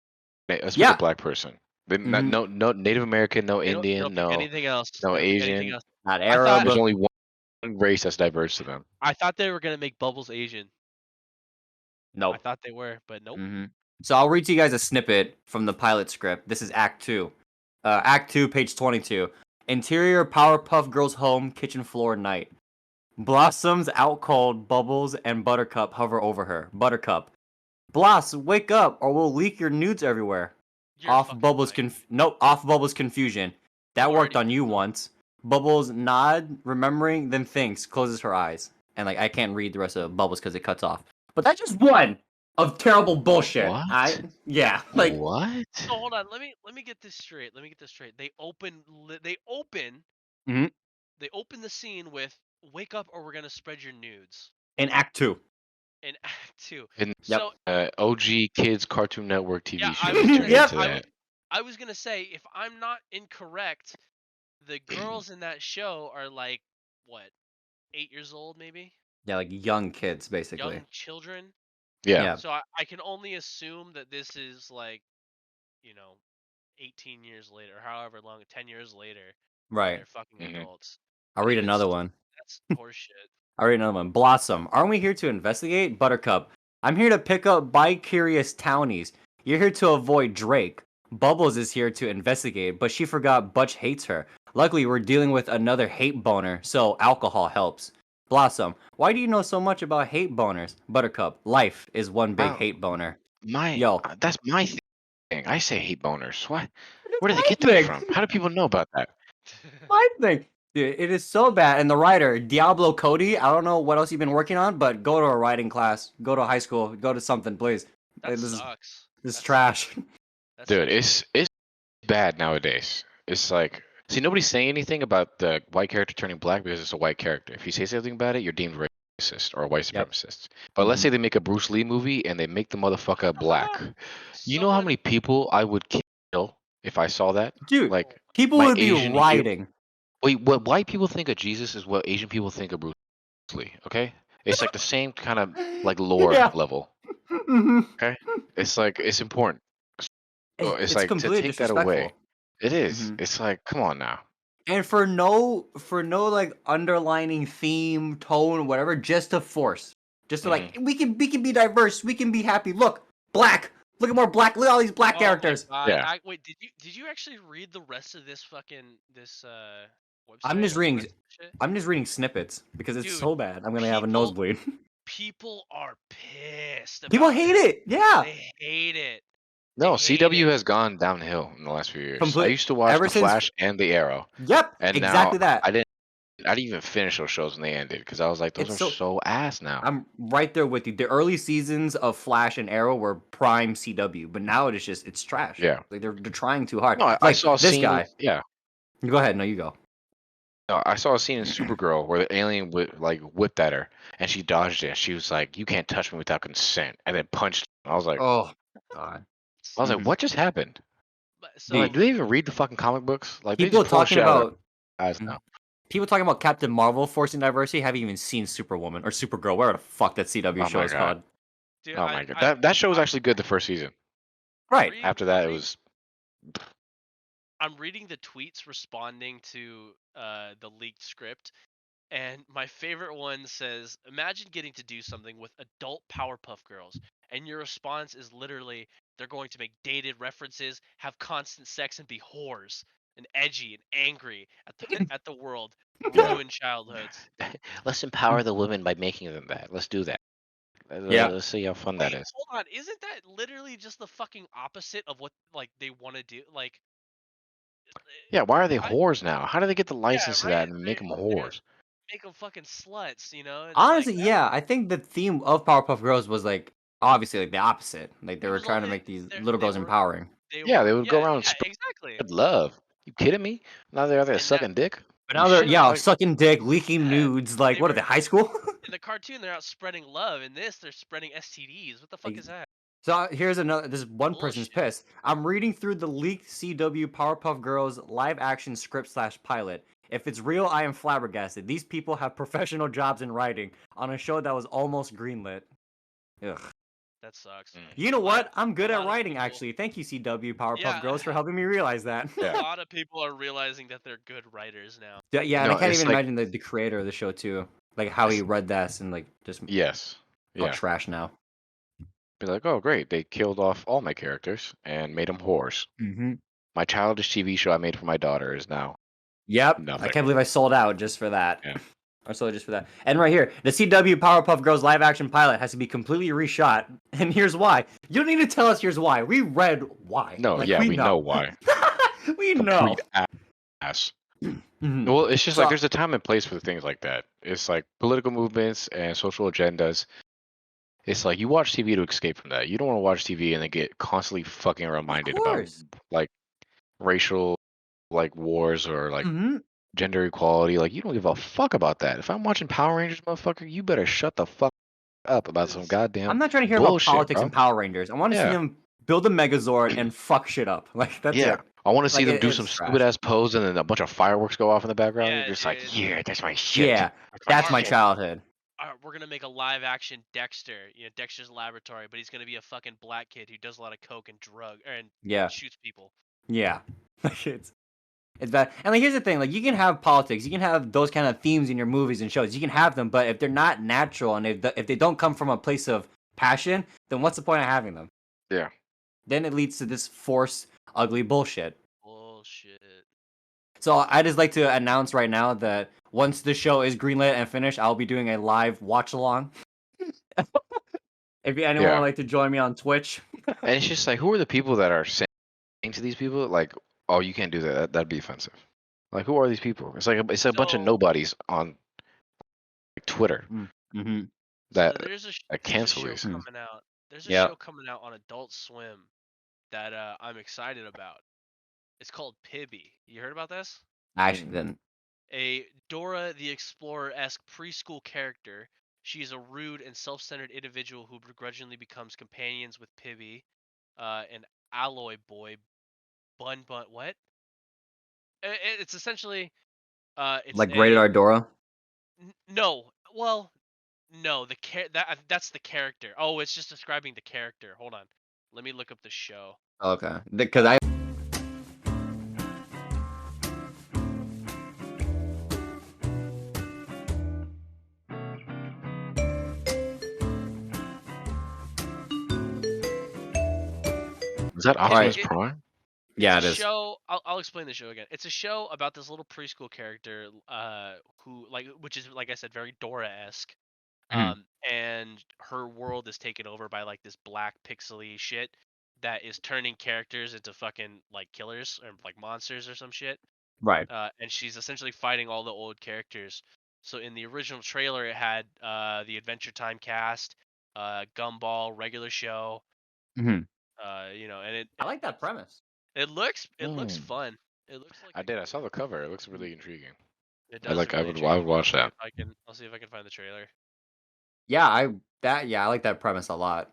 a yeah. black person. Mhm. No Native American, no They don't Indian, pick anything else. no They don't pick anything Asian. else. Not I thought There's Arab. only one race that's diverse to them. I thought they were gonna make Bubbles Asian. I Nope. thought they were, but nope. Mhm. So I'll read to you guys a snippet from the pilot script. This is Act 2. Act 2, page 22. Interior Powerpuff Girls home, kitchen floor, night. Blossoms out cold, Bubbles and Buttercup hover over her. Buttercup. Bloss, wake up or we'll leak your nudes everywhere. You're fucking lying. Nope, off Bubbles confusion. You That worked already on you once. Bubbles nod, remembering, then thinks, closes her eyes. And like I can't read the rest of Bubbles because it cuts off. But that's just one of terrible bullshit. What? Like What? So hold on. Let me get this straight. Let me get this straight. mhm, They open the scene with "Wake up or we're gonna spread your nudes" in Act 2. in Act 2. In Yep. So OG Kids Cartoon Network yeah, TV I show, was they gonna turned Yep. into that. I was gonna say, if I'm not incorrect, the girls in that show are like what, 8 years old, maybe, Yeah, like young kids basically. young children. Yeah. Yeah. So I can only assume that this is like, you know, 18 years later, or however long, 10 years later, and Right. they're fucking hmm adults. I'll But read even another one. that's horseshit. I'll read another one. Blossom. Aren't we here to investigate? Buttercup. I'm here to pick up bi-curious townies. You're here to avoid Drake. Bubbles is here to investigate, but she forgot Butch hates her. Luckily, we're dealing with another hate boner, so alcohol helps. Blossom. Why do you know so much about hate boners? Buttercup. Life is one big Wow, hate boner. my Yo. that's my thing. I say hate boners. What? It's Where do they get my them thing. from? How do people know about that? My thing. Dude, it is so bad. And the writer, Diablo Cody, I don't know what else you've been working on, but go to a writing class, go to high school, go to something, please. That This is sucks. this is That trash. sucks. That Dude, sucks. it's bad nowadays. It's like, see, nobody's saying anything about the white character turning black because it's a white character. If you say something about it, you're deemed racist or a white Yep. supremacist. But let's Mhm. say they make a Bruce Lee movie and they make the motherfucker black. You know how Someone. many people I would kill if I saw that? Dude, Like people my would be Asian hero. rioting. Wait, what white people think of Jesus is what Asian people think of Bruce Lee. Okay, it's like the same kind of like lore Yeah. level. Mhm. Okay, it's like it's important. So it's It's like to completely take that away. disrespectful. It is. Mhm. It's like, come on now. And for no like underlining theme, tone, whatever, just to force. Just to hmm like we can be diverse, we can be happy. Look, black. Look at more black. Look at all these black Oh my characters. God! Yeah. Wait, did you actually read the rest of this fucking this I'm website? just Like the reading rest of the shit? I'm just reading snippets because it's Dude, so bad. I'm gonna have a people nosebleed. people are pissed People about hate this. it. Yeah. They hate it. They No, hate CW it. has gone downhill in the last few years. I Complete used to watch ever The since Flash and The Arrow, Yep, and now exactly that. I didn't even finish those shows when they ended because I was like, those It's are so so ass now. I'm right there with you. The early seasons of Flash and Arrow were prime CW, but now it's trash. Yeah. Like they're trying too hard. No, I Like saw a this scene. guy. Yeah. Go ahead. No, you go. No, I saw a scene in Supergirl where the alien whipped at her and she dodged it. She was like, "You can't touch me without consent," and then punched. I was like, Oh God. Mhm. "What just happened?" But I'm like, The do they even read the fucking comic books? Like they people just pull talking shit out of about their eyes Mhm. now. people talking about Captain Marvel forcing diversity haven't even seen Superwoman or Supergirl, whatever the fuck that CW Oh show my is god. called. dude, Oh my god. That show was actually good the first season. Right. After that, it was I'm reading the tweets responding to the leaked script, and my favorite one says, "Imagine getting to do something with adult Powerpuff Girls, and your response is literally they're going to make dated references, have constant sex, and be whores, and edgy and angry at the at the world, Yeah. ruin childhoods." Let's empower the women by making them that. Let's do that. Yeah. Let's see how fun that Wait, is. hold on. Isn't that literally just the fucking opposite of what like they want to do? Like, Yeah, why are they I whores now? How do they get the yeah, license to right. that and make them They're whores? make them fucking sluts. You know, it's like Honestly, yeah, I think the theme of Powerpuff Girls was like obviously like the opposite. Like they it were was all trying to make these little they girls were empowering. they Yeah, they were would go yeah around yeah exactly. spread love. You kidding me? Now they're out there And now sucking dick. But You now they're shit. yeah, Like, sucking dick, leaking yeah, nudes. Like they what are were they? High school? in the cartoon. They're out spreading love. In this, they're spreading STDs. What the fuck is Ex- that? So here's another. This one person's Bullshit. pissed. I'm reading through the leaked CW Powerpuff Girls live action script slash pilot. If it's real, I am flabbergasted. These people have professional jobs in writing on a show that was almost greenlit. Ugh. That sucks. You know A lot what? I'm good a at lot of writing, people. actually. Thank you, CW Powerpuff Yeah, Girls, for helping me realize that. a yeah. lot of people are realizing that they're good writers now. Yeah, and I No, can't it's even like imagine the creator of the show too, like how he it's, read that and like just yes. all Yeah. trash now. Be like, oh great, they killed off all my characters and made them whores. Mm-hmm. My childish TV show I made for my daughter is now Yep, I nothing. can't believe I sold out just for that. Yeah. I sold it just for that. And right here, the CW Powerpuff Girls live action pilot has to be completely reshot, and here's why. You don't need to tell us here's why. We read why. No, Like, yeah, we know know. why. We know. Complete ass. Mhm. Well, it's just So- like there's a time and place for things like that. It's like political movements and social agendas. It's like you watch TV to escape from that. You don't want to watch TV and then get constantly fucking reminded about course. like racial like wars or like Mhm. gender equality. Like you don't give a fuck about that. If I'm watching Power Rangers, motherfucker, you better shut the fuck up about some goddamn I'm not trying to hear bullshit, about politics bro. and Power Rangers. I want to see Yeah. them build a Megazord and fuck shit up. Like that's Yeah. it. I want to see Like, them do it's some trash. stupid ass pose and then a bunch of fireworks go off in the background. Yeah, You're just dude. like, yeah, that's my shit. Yeah, that's my childhood. We're gonna make a live action Dexter. You know, Dexter's Laboratory, but he's gonna be a fucking black kid who does a lot of coke and Yeah. shoots people. Yeah. Like it's bad. And like here's the thing, like you can have politics, you can have those kind of themes in your movies and shows. You can have them, but if they're not natural and if they don't come from a place of passion, then what's the point of having them? Yeah. Then it leads to this forced, ugly bullshit. Bullshit. So I just like to announce right now that once the show is greenlit and finished, I'll be doing a live watch along. If anyone Yeah. would like to join me on Twitch. And it's just like, who are the people that are saying to these people, like, oh, you can't do that. That'd be offensive. Like, who are these people? It's like it's a bunch of So- nobodies on like, Twitter Mm-hmm. that so there's a cancel show these. coming out. There's a Yep. show coming out on Adult Swim that I'm excited about. It's called Pibby. You heard about this? I actually didn't. A Dora the Explorer-esque preschool character. She is a rude and self-centered individual who begrudgingly becomes companions with Pibby, an alloy boy, Bun. What? It's essentially, it's Like rated R Dora. No. Well, no. That's the character. Oh, it's just describing the character. Hold on. Let me look up the show. Okay. Because I Is that Alright. Optimus Prime? yeah, It's it a is. show. I'll explain the show again. It's a show about this little preschool character, which is like I said, very Dora-esque. Mhm. And her world is taken over by like this black pixely shit that is turning characters into fucking like killers or like monsters or some shit. Right. And she's essentially fighting all the old characters. So in the original trailer, it had the Adventure Time cast, Gumball, regular show, Mhm. and I like that premise. it looks Mm. fun. It looks like I did. I saw the cover. It looks really intriguing. It I does. like. look really I would intriguing. watch that. I'll see if I can find the trailer. Yeah, I like that premise a lot.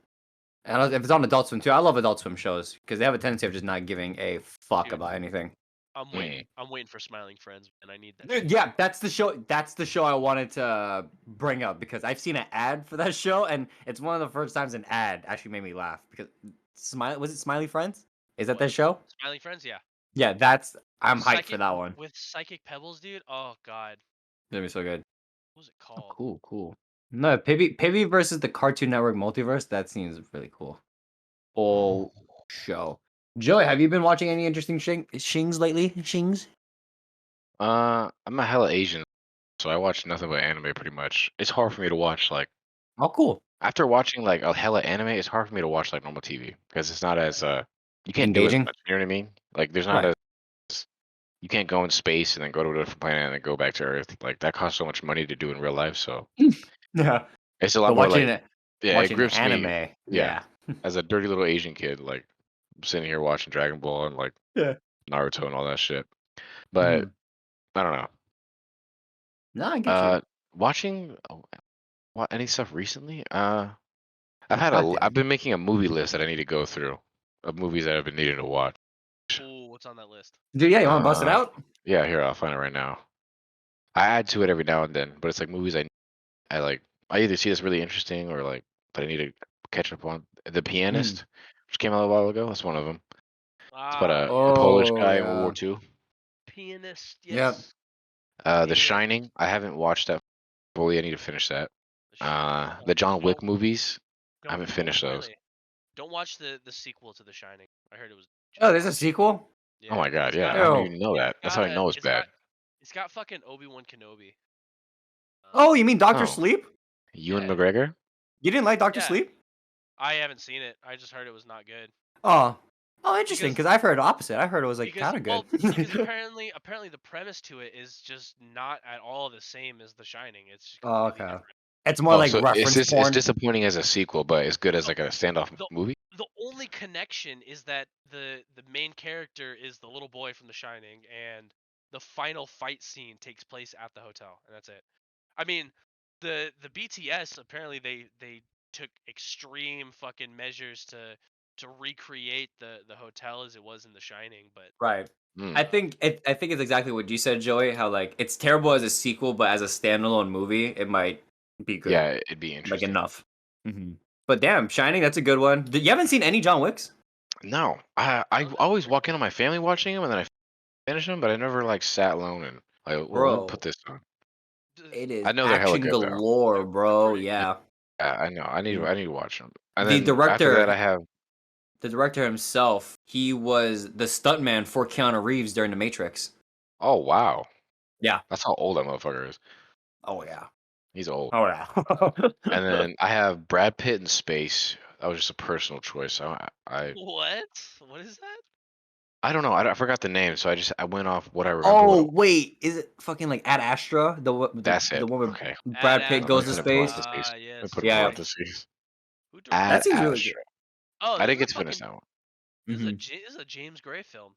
And if it's on Adult Swim too, I love Adult Swim shows because they have a tendency of just not giving a fuck Dude. about anything. I'm waiting. I'm waiting for Smiling Friends, and I need that. Dude, yeah, that's the show. That's the show I wanted to bring up because I've seen an ad for that show, and it's one of the first times an ad actually made me laugh because was it Smiley Friends? Is that What? that show? Smiling Friends, yeah. Yeah, I'm hyped for that one. with psychic pebbles, dude. Oh god, It's gonna be so good. what was it Oh, called? cool, cool. No, Pibby versus the Cartoon Network multiverse. That seems really cool. Whole show. Joey, have you been watching any interesting shings lately? Shings? I'm a hella Asian, so I watch nothing but anime pretty much. It's hard for me to watch like Oh, cool. after watching like a hella anime. It's hard for me to watch like normal TV because it's not as you can't do as Engaging. much. You know what I mean? Like there's not Right. as you can't go in space and then go to a different planet and then go back to Earth. Like that costs so much money to do in real life. So Yeah. it's a But lot more like yeah, it watching grips me. anime. Yeah, Yeah. as a dirty little Asian kid, like sitting here watching Dragon Ball and like Yeah. Naruto and all that shit. But Mhm. I don't know. No, I get you. Watching any stuff recently? God damn. I've been making a movie list that I need to go through of movies that I've been needing to watch. Ooh, what's on that list? Dude, yeah, you want to bust it out? Yeah, here I'll find it right now. I add to it every now and then, but it's like movies I like. I either see this really interesting or like that I need to catch up on. The Pianist, which came out a while ago. That's one of them. It's about Ah, a yeah. Polish Oh, guy in World War yeah. II. Pianist, Yep. yes. The Pianist. Shining. I haven't watched that fully. I need to finish that. The Shining. The John Wick Don't movies. I don't haven't finished those. really. Don't watch the sequel to The Shining. I heard it was just Oh, there's a garbage. sequel? Oh Yeah, my god, it's yeah, got I didn't Ew. even know it's that. That's got how I a know it's bad. it's got fucking Obi-Wan Kenobi. Oh, you mean Doctor Oh, Sleep? Ewan Yeah. McGregor? You didn't like Doctor Yeah. Sleep? I haven't seen it. I just heard it was not good. Oh. Oh, interesting, Because because I've heard opposite. I heard it was like because kind of well, good. because apparently the premise to it is just not at all the same as The Shining. It's just Oh, completely okay. different. It's more Oh, like so reference it's porn. disappointing as a sequel, but it's good as The like a standoff the movie? the only connection is that the main character is the little boy from The Shining, and the final fight scene takes place at the hotel, and that's it. I mean, the BTS apparently they took extreme fucking measures to recreate the hotel as it was in The Shining, but Right. Hmm. I think it's exactly what you said, Joey. How like it's terrible as a sequel, but as a standalone movie, it might be good. Yeah, it'd be Like interesting. enough. But damn, Shining, that's a good one. You haven't seen any John Wicks? No, I that's always weird. walk in on my family watching them, and then I finish them, but I never like sat alone and like, well, let me put Bro, this on. it I is know they're hella action good though. galore, bro. Pretty good. Yeah. Yeah, I know. Mm. I need to watch them. And The then after that, I director, have. the director himself, he was the stuntman for Keanu Reeves during The Matrix. Oh wow, Yeah. that's how old that motherfucker is. Oh yeah. He's old. Oh yeah. And then I have Brad Pitt in space. That was just a personal choice. What? What is that? I don't know. I forgot the name, so I went off what I remember. Oh wait, is it fucking like Ad Astra? That's The it. one Okay. with Ad Brad Pitt Let me goes to put Astra. in space? parentheses. Let me Yes, put in Yeah, right. parentheses. Who Ad that directed seems that? really Astra. good. Oh, I this didn't is a get to finish fucking that one. this is a James Gray film.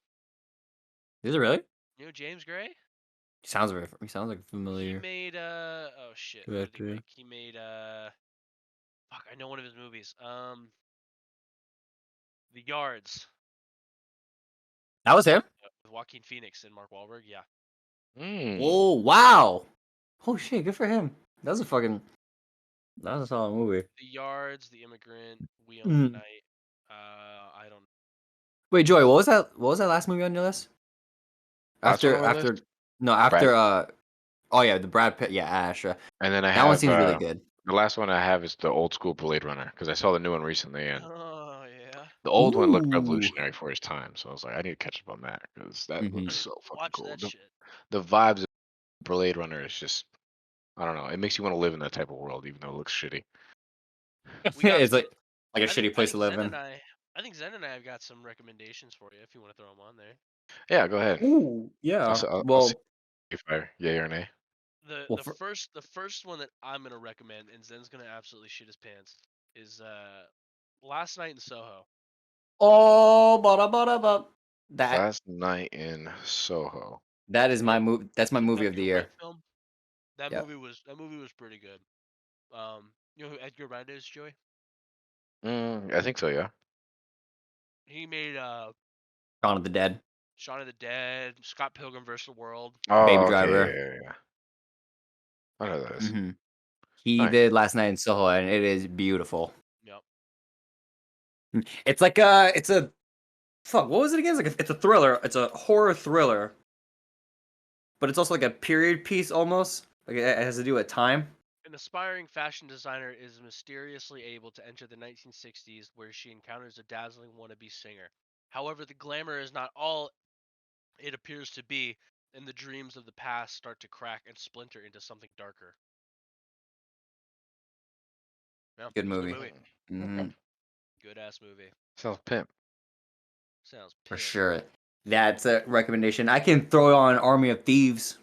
Is it really? You know James Gray? He sounds like He familiar. made oh shit, what did he Director. make? He made fuck, I know one of his movies. The Yards That was him? with Joaquin Phoenix and Mark Wahlberg. Yeah. Hmm. Oh wow. Oh shit, good for him. That was a solid movie. The Yards, The Immigrant, We Own the Mm. Night. I don't. Wait, Joey, what was that last movie on your list? Last one on my list. Brad. Oh yeah, the Brad Pitt, yeah, Astra. And then I That one have seems really good. the last one I have is the old school Blade Runner because I saw the new one recently, and Oh yeah. the old one looked Ooh. revolutionary for its time. So I was like, I need to catch up on that because that Mhm. looks so fucking Watch cool. that shit. The vibes of Blade Runner is just, I don't know. It makes you want to live in that type of world, even though it looks shitty. We got. It's like a I shitty think place to live Zen in. and I think Zen and I have got some recommendations for you if you want to throw them on there. Yeah, go ahead. Ooh, yeah. I'll see Well, if I yay or nay. The well, the first the first one that I'm gonna recommend, and Zen's gonna absolutely shit his pants, is Last Night in Soho. oh, ba that Last Night in Soho. that is my The movie. That's my the movie of Edgar the Wright year. film. That Yep. movie was pretty good. You know who Edgar Wright is, Joey? I think so. Yeah. He made Shaun of the Dead, Shaun of the Dead, Scott Pilgrim vs. the World. Baby Oh, okay. Driver. Yeah. I know that is. He Nice. did Last Night in Soho, and it is beautiful. Yep. It's like it's a fuck, what was it again? It's a thriller. It's a horror thriller, but it's also like a period piece almost. Like it has to do with time. An aspiring fashion designer is mysteriously able to enter the 1960s where she encounters a dazzling wannabe singer. However, the glamour is not all it appears to be, and the dreams of the past start to crack and splinter into something darker. Yeah, Good it's a movie. good movie. hmm Good ass movie. Sounds pimp. Sounds For pimp. sure. That's a recommendation. I can throw on Army of Thieves.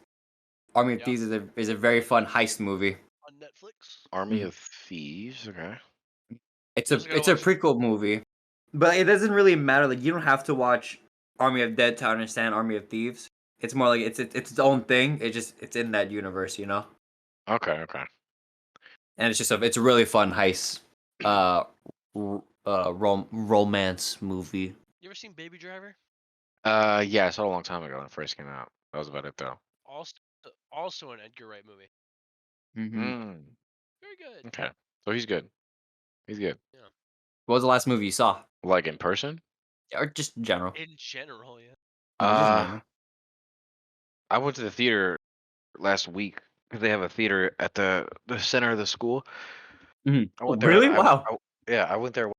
Army of Yeah. Thieves is a very fun heist movie. On Netflix. Army of Thieves. Okay. It's You a also gotta it's a watch- prequel movie, but it doesn't really matter. Like you don't have to watch Army of Dead to understand Army of Thieves. It's more like it's its own thing. It's in that universe, you know. Okay. Okay. And it's just it's a really fun heist, romance movie. You ever seen Baby Driver? Yeah, I saw it a long time ago when it first came out. That was about it though. Also an Edgar Wright movie. Mm. Very good. Okay. So he's good. He's good. What was the last movie you saw, Like in person? or just in general? In general, yeah. No, just in Uh, general. I went to the theater last week because they have a theater at the center of the school. I went there. Really? Wow. Yeah, I went there to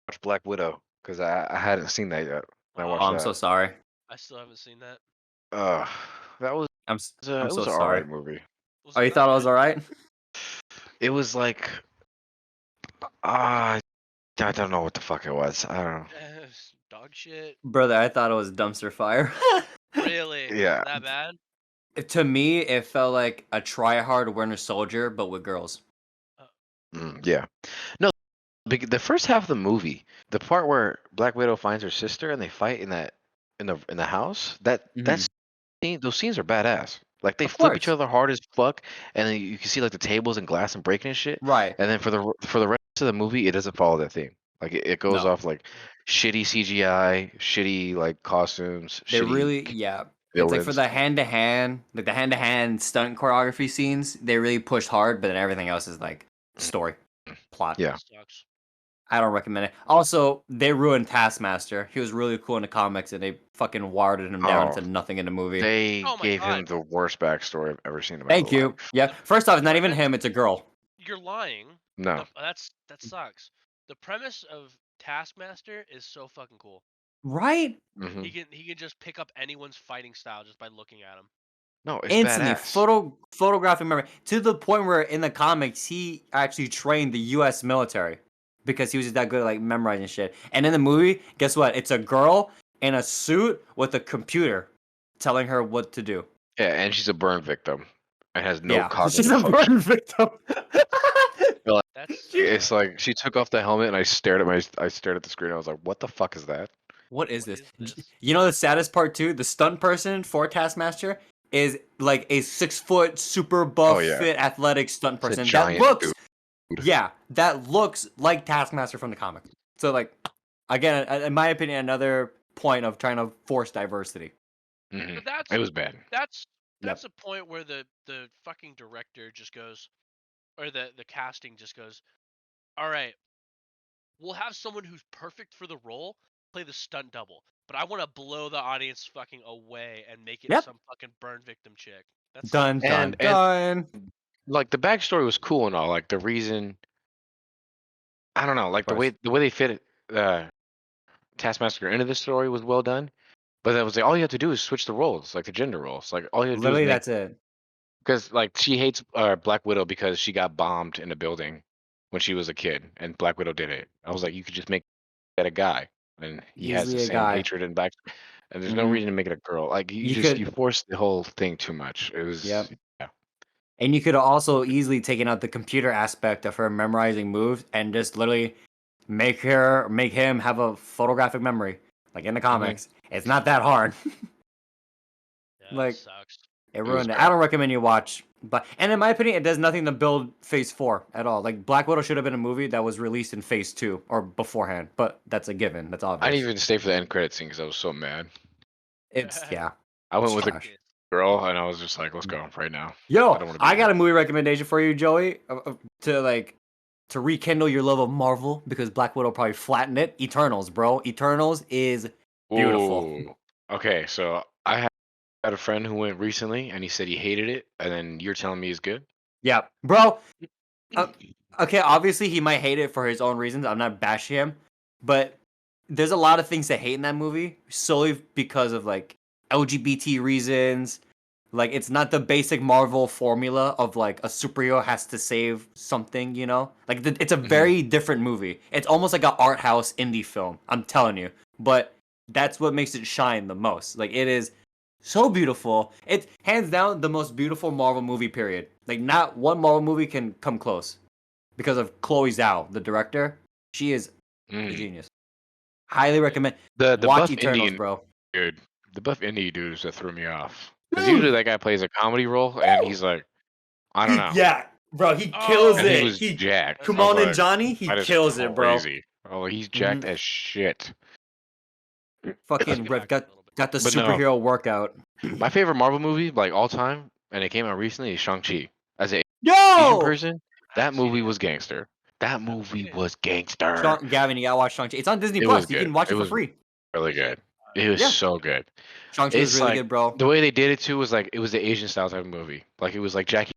watch Black Widow because I hadn't seen that yet. And I Oh, watched I'm that. so sorry. I still haven't seen that. Uh, that was I'm it so was an sorry. alright movie. Was Oh, it you not thought I was good? alright? It was like I don't know what the fuck it was. I don't know. Dog shit. Brother, I thought it was dumpster fire. Really? Yeah. That bad? To me, it felt like a try-hard Winter Soldier, but with girls. Yeah. No, the first half of the movie, the part where Black Widow finds her sister and they fight in the house, those scenes are badass. Like they Of flip each course. other hard as fuck, and then you can see like the tables and glass and breaking and shit. Right. And then for the rest of the movie, it doesn't follow that theme. Like it goes No. off like shitty CGI, shitty like costumes, They shitty really, yeah. It's like for villains. the hand-to-hand, like the hand-to-hand stunt choreography scenes, they really pushed hard, but then everything else is like story, plot. Yeah. Sucks. I don't recommend it. Also, they ruined Taskmaster. He was really cool in the comics, and they fucking watered him down Oh, to nothing in the movie. They Oh my gave him God. the worst backstory I've ever seen in my Thank whole you. life. Yeah. First off, it's not even premise- him; it's a girl. You're lying. No. That sucks. The premise of Taskmaster is so fucking cool. Right? Hmm. He can just pick up anyone's fighting style just by looking at him. No, it's Instantly, badass. photographic memory to the point where in the comics he actually trained the U.S. military because he was just that good at like memorizing shit. And in the movie, guess what? It's a girl in a suit with a computer telling her what to do. Yeah, and she's a burn victim and has no Yeah, cognitive she's a function. burn victim. That's It's like she took off the helmet and I stared at the screen. I was like, "What the fuck is that?" What is What this? is this? You know the saddest part too? The stunt person for Taskmaster is like a 6 foot, super buff, Oh, yeah. fit, athletic stunt It's a person that giant looks, dude. yeah, that looks like Taskmaster from the comics. So like, again, in my opinion, another point of trying to force diversity. Mhm. But that's It was bad. that's a point where the fucking director just goes, or the casting just goes, all right, we'll have someone who's perfect for the role play the stunt double, but I want to blow the audience fucking away and make it Yep. some fucking burn victim chick. That's Dun dun And- dun. Like the backstory was cool and all. Like the reason, I don't know. Like the way they fit Taskmaster into the story was well done. But that was like all you have to do is switch the roles, like the gender roles. Like all you have to do Literally, is make, that's it. because like she hates Black Widow because she got bombed in a building when she was a kid, and Black Widow did it. I was like, you could just make that a guy, and he has the Easily a same guy. hatred and back, and there's no Mhm. reason to make it a girl. Like You could- you forced the whole thing too much. It was Yep. yeah. And you could have also easily taken out the computer aspect of her memorizing moves and just literally make him have a photographic memory, like in the comics. It's not that hard. yeah, like- that sucks. It was ruined it. bad. I don't recommend you watch. But and in my opinion, it does nothing to build Phase 4 at all. Like Black Widow should have been a movie that was released in Phase 2 or beforehand. But that's a given. That's obvious. I didn't even stay for the end credit scene because I was so mad. It's yeah. I went It's with a trash. girl, and I was just like, let's go right now. Yo, I don't wanna be I got here. a movie recommendation for you, Joey, to rekindle your love of Marvel because Black Widow probably flattened it. Eternals, bro. Eternals is Beautiful. Ooh. Okay, so I had a friend who went recently, and he said he hated it, and then you're telling me it's good. Yeah, bro. Okay, obviously he might hate it for his own reasons. I'm not bashing him, but there's a lot of things to hate in that movie solely because of like LGBT reasons. Like it's not the basic Marvel formula of like a superhero has to save something, you know? Like it's a very different movie. It's almost like an art house indie film. I'm telling you. But that's what makes it shine the most. Like it is so beautiful. It's hands down the most beautiful Marvel movie period. Like not one Marvel movie can come close because of Chloe Zhao, the director. She is a Mm. genius. Highly recommend. The Watch buff Eternals, Indian bro. dude, the buff Indian dude is that threw me off. Because usually that guy plays a comedy role, and he's like, I don't know. Yeah, bro, he kills Oh, And he it. was He jacked. That's I was Kumon and like, Johnny, he that is kills it, bro. crazy. Oh, he's jacked as shit. Fucking good Rev acting a little bit. got the But no. superhero workout. My favorite Marvel movie, like all time, and it came out recently, is Shang-Chi. As an Asian Yo, person, I that haven't seen movie it was yet. gangster. That haven't movie seen it. was gangster. Gavin, you gotta watch Shang-Chi. It's on Disney It was Plus. You good. can watch It it for was free. really Is it? good. It was Yeah. so good. Shang-Chi was It's really like good, bro. the way they did it too was like it was the Asian style type of movie. Like it was like Jackie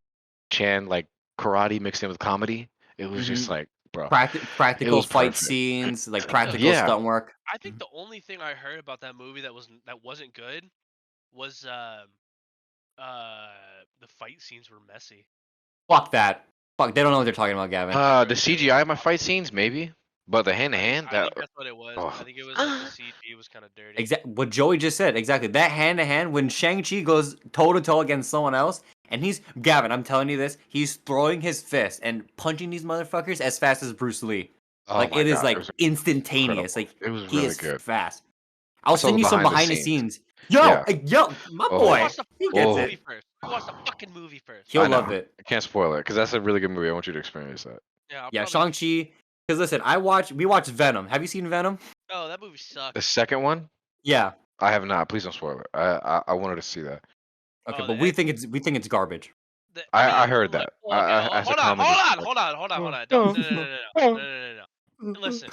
Chan, like karate mixed in with comedy. It was just like, bro, it Practical was fight perfect. scenes, like practical Yeah. stunt work. I think the only thing I heard about that movie that wasn't good was the fight scenes were messy. Fuck that. Fuck, they don't know what they're talking about, Gavin. The CGI, my fight scenes, maybe, but the hand to hand, I think that's what it was. oh. I think it was like the CG was kind of dirty. Exactly what Joey just said. Exactly that hand to hand when Shang-Chi goes toe to toe against someone else, and he's Gavin. I'm telling you this. He's throwing his fist and punching these motherfuckers as fast as Bruce Lee. Oh Like my it is God, like it was instantaneous. incredible. Like It was he really is good. fast. I'll saw send the you some behind the behind the scenes. scenes. Yo, Yeah. yo, my Oh. We boy. watched the He fucking gets movie it. first. We watched the fucking movie first. He'll I know. love it. I can't spoil it because that's a really good movie. I want you to experience that. Yeah, Yeah, probably- Shang-Chi. Because listen, we watched Venom. Have you seen Venom? Oh, that movie sucked. The second one, Yeah. I have not. Please don't spoil it. I wanted to see that. Okay, Oh, but the we end- think it's garbage. I heard that. Okay, As a hold on. comedy- Hold on. No. Listen.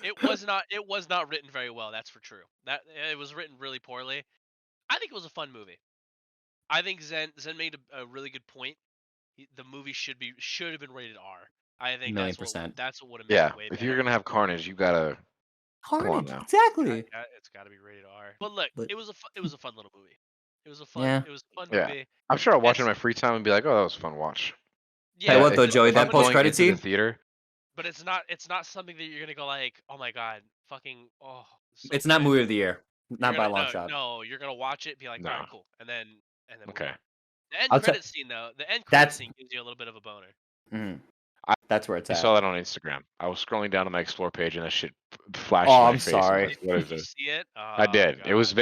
It was not written very well. That's for true. That it was written really poorly. I think it was a fun movie. I think Zen made a really good point. The movie should have been rated R. I think Million percent. that's what would have made Yeah, it way if better. you're gonna have carnage, you gotta. on Carnage, now. exactly. It's got to be rated R. But look, But- it was a fun little movie. It was a fun Yeah. Yeah. movie. I'm sure I'll watch it in It's- my free time and be like, "Oh, that was a fun watch." Tell you what though, if- Joey, if that I'm going post-credit into the scene. theater. But it's not something that you're gonna go like, oh my god, fucking so It's not good. movie of the year. Not You're by a gonna- long no, shot. No, you're gonna watch it, be like, No. alright, cool, and then move Okay. on. The end I'll tell- credit scene though, the end credit That's- scene gives you a little bit of a boner. Mhm. I- That's where it's I at. saw that on Instagram. I was scrolling down to my explore page and that shit flashed Oh, in my I'm face. I was sorry. like, what is Did you this? see it? I did. It was.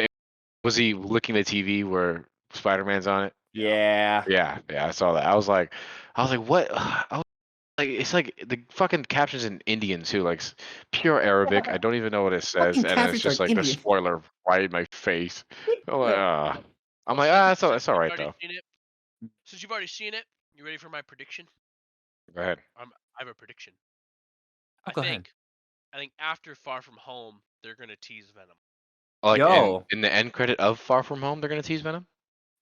Was he licking the TV where Spider-Man's on it? Yeah. Yeah, I saw that. I was like, what? I was like, it's like the fucking captions in Indian too, like pure Arabic. I don't even know what it says, Fucking and then it's captions are just like Indian. the spoiler right in my face. I'm like, Yeah. I'm like, that's all right Already though. seen it? Since you've already seen it, you ready for my prediction? Go ahead. I have a prediction. Go ahead. I think after Far From Home, they're gonna tease Venom. Like Yo. in the end credit of Far From Home, they're gonna tease Venom.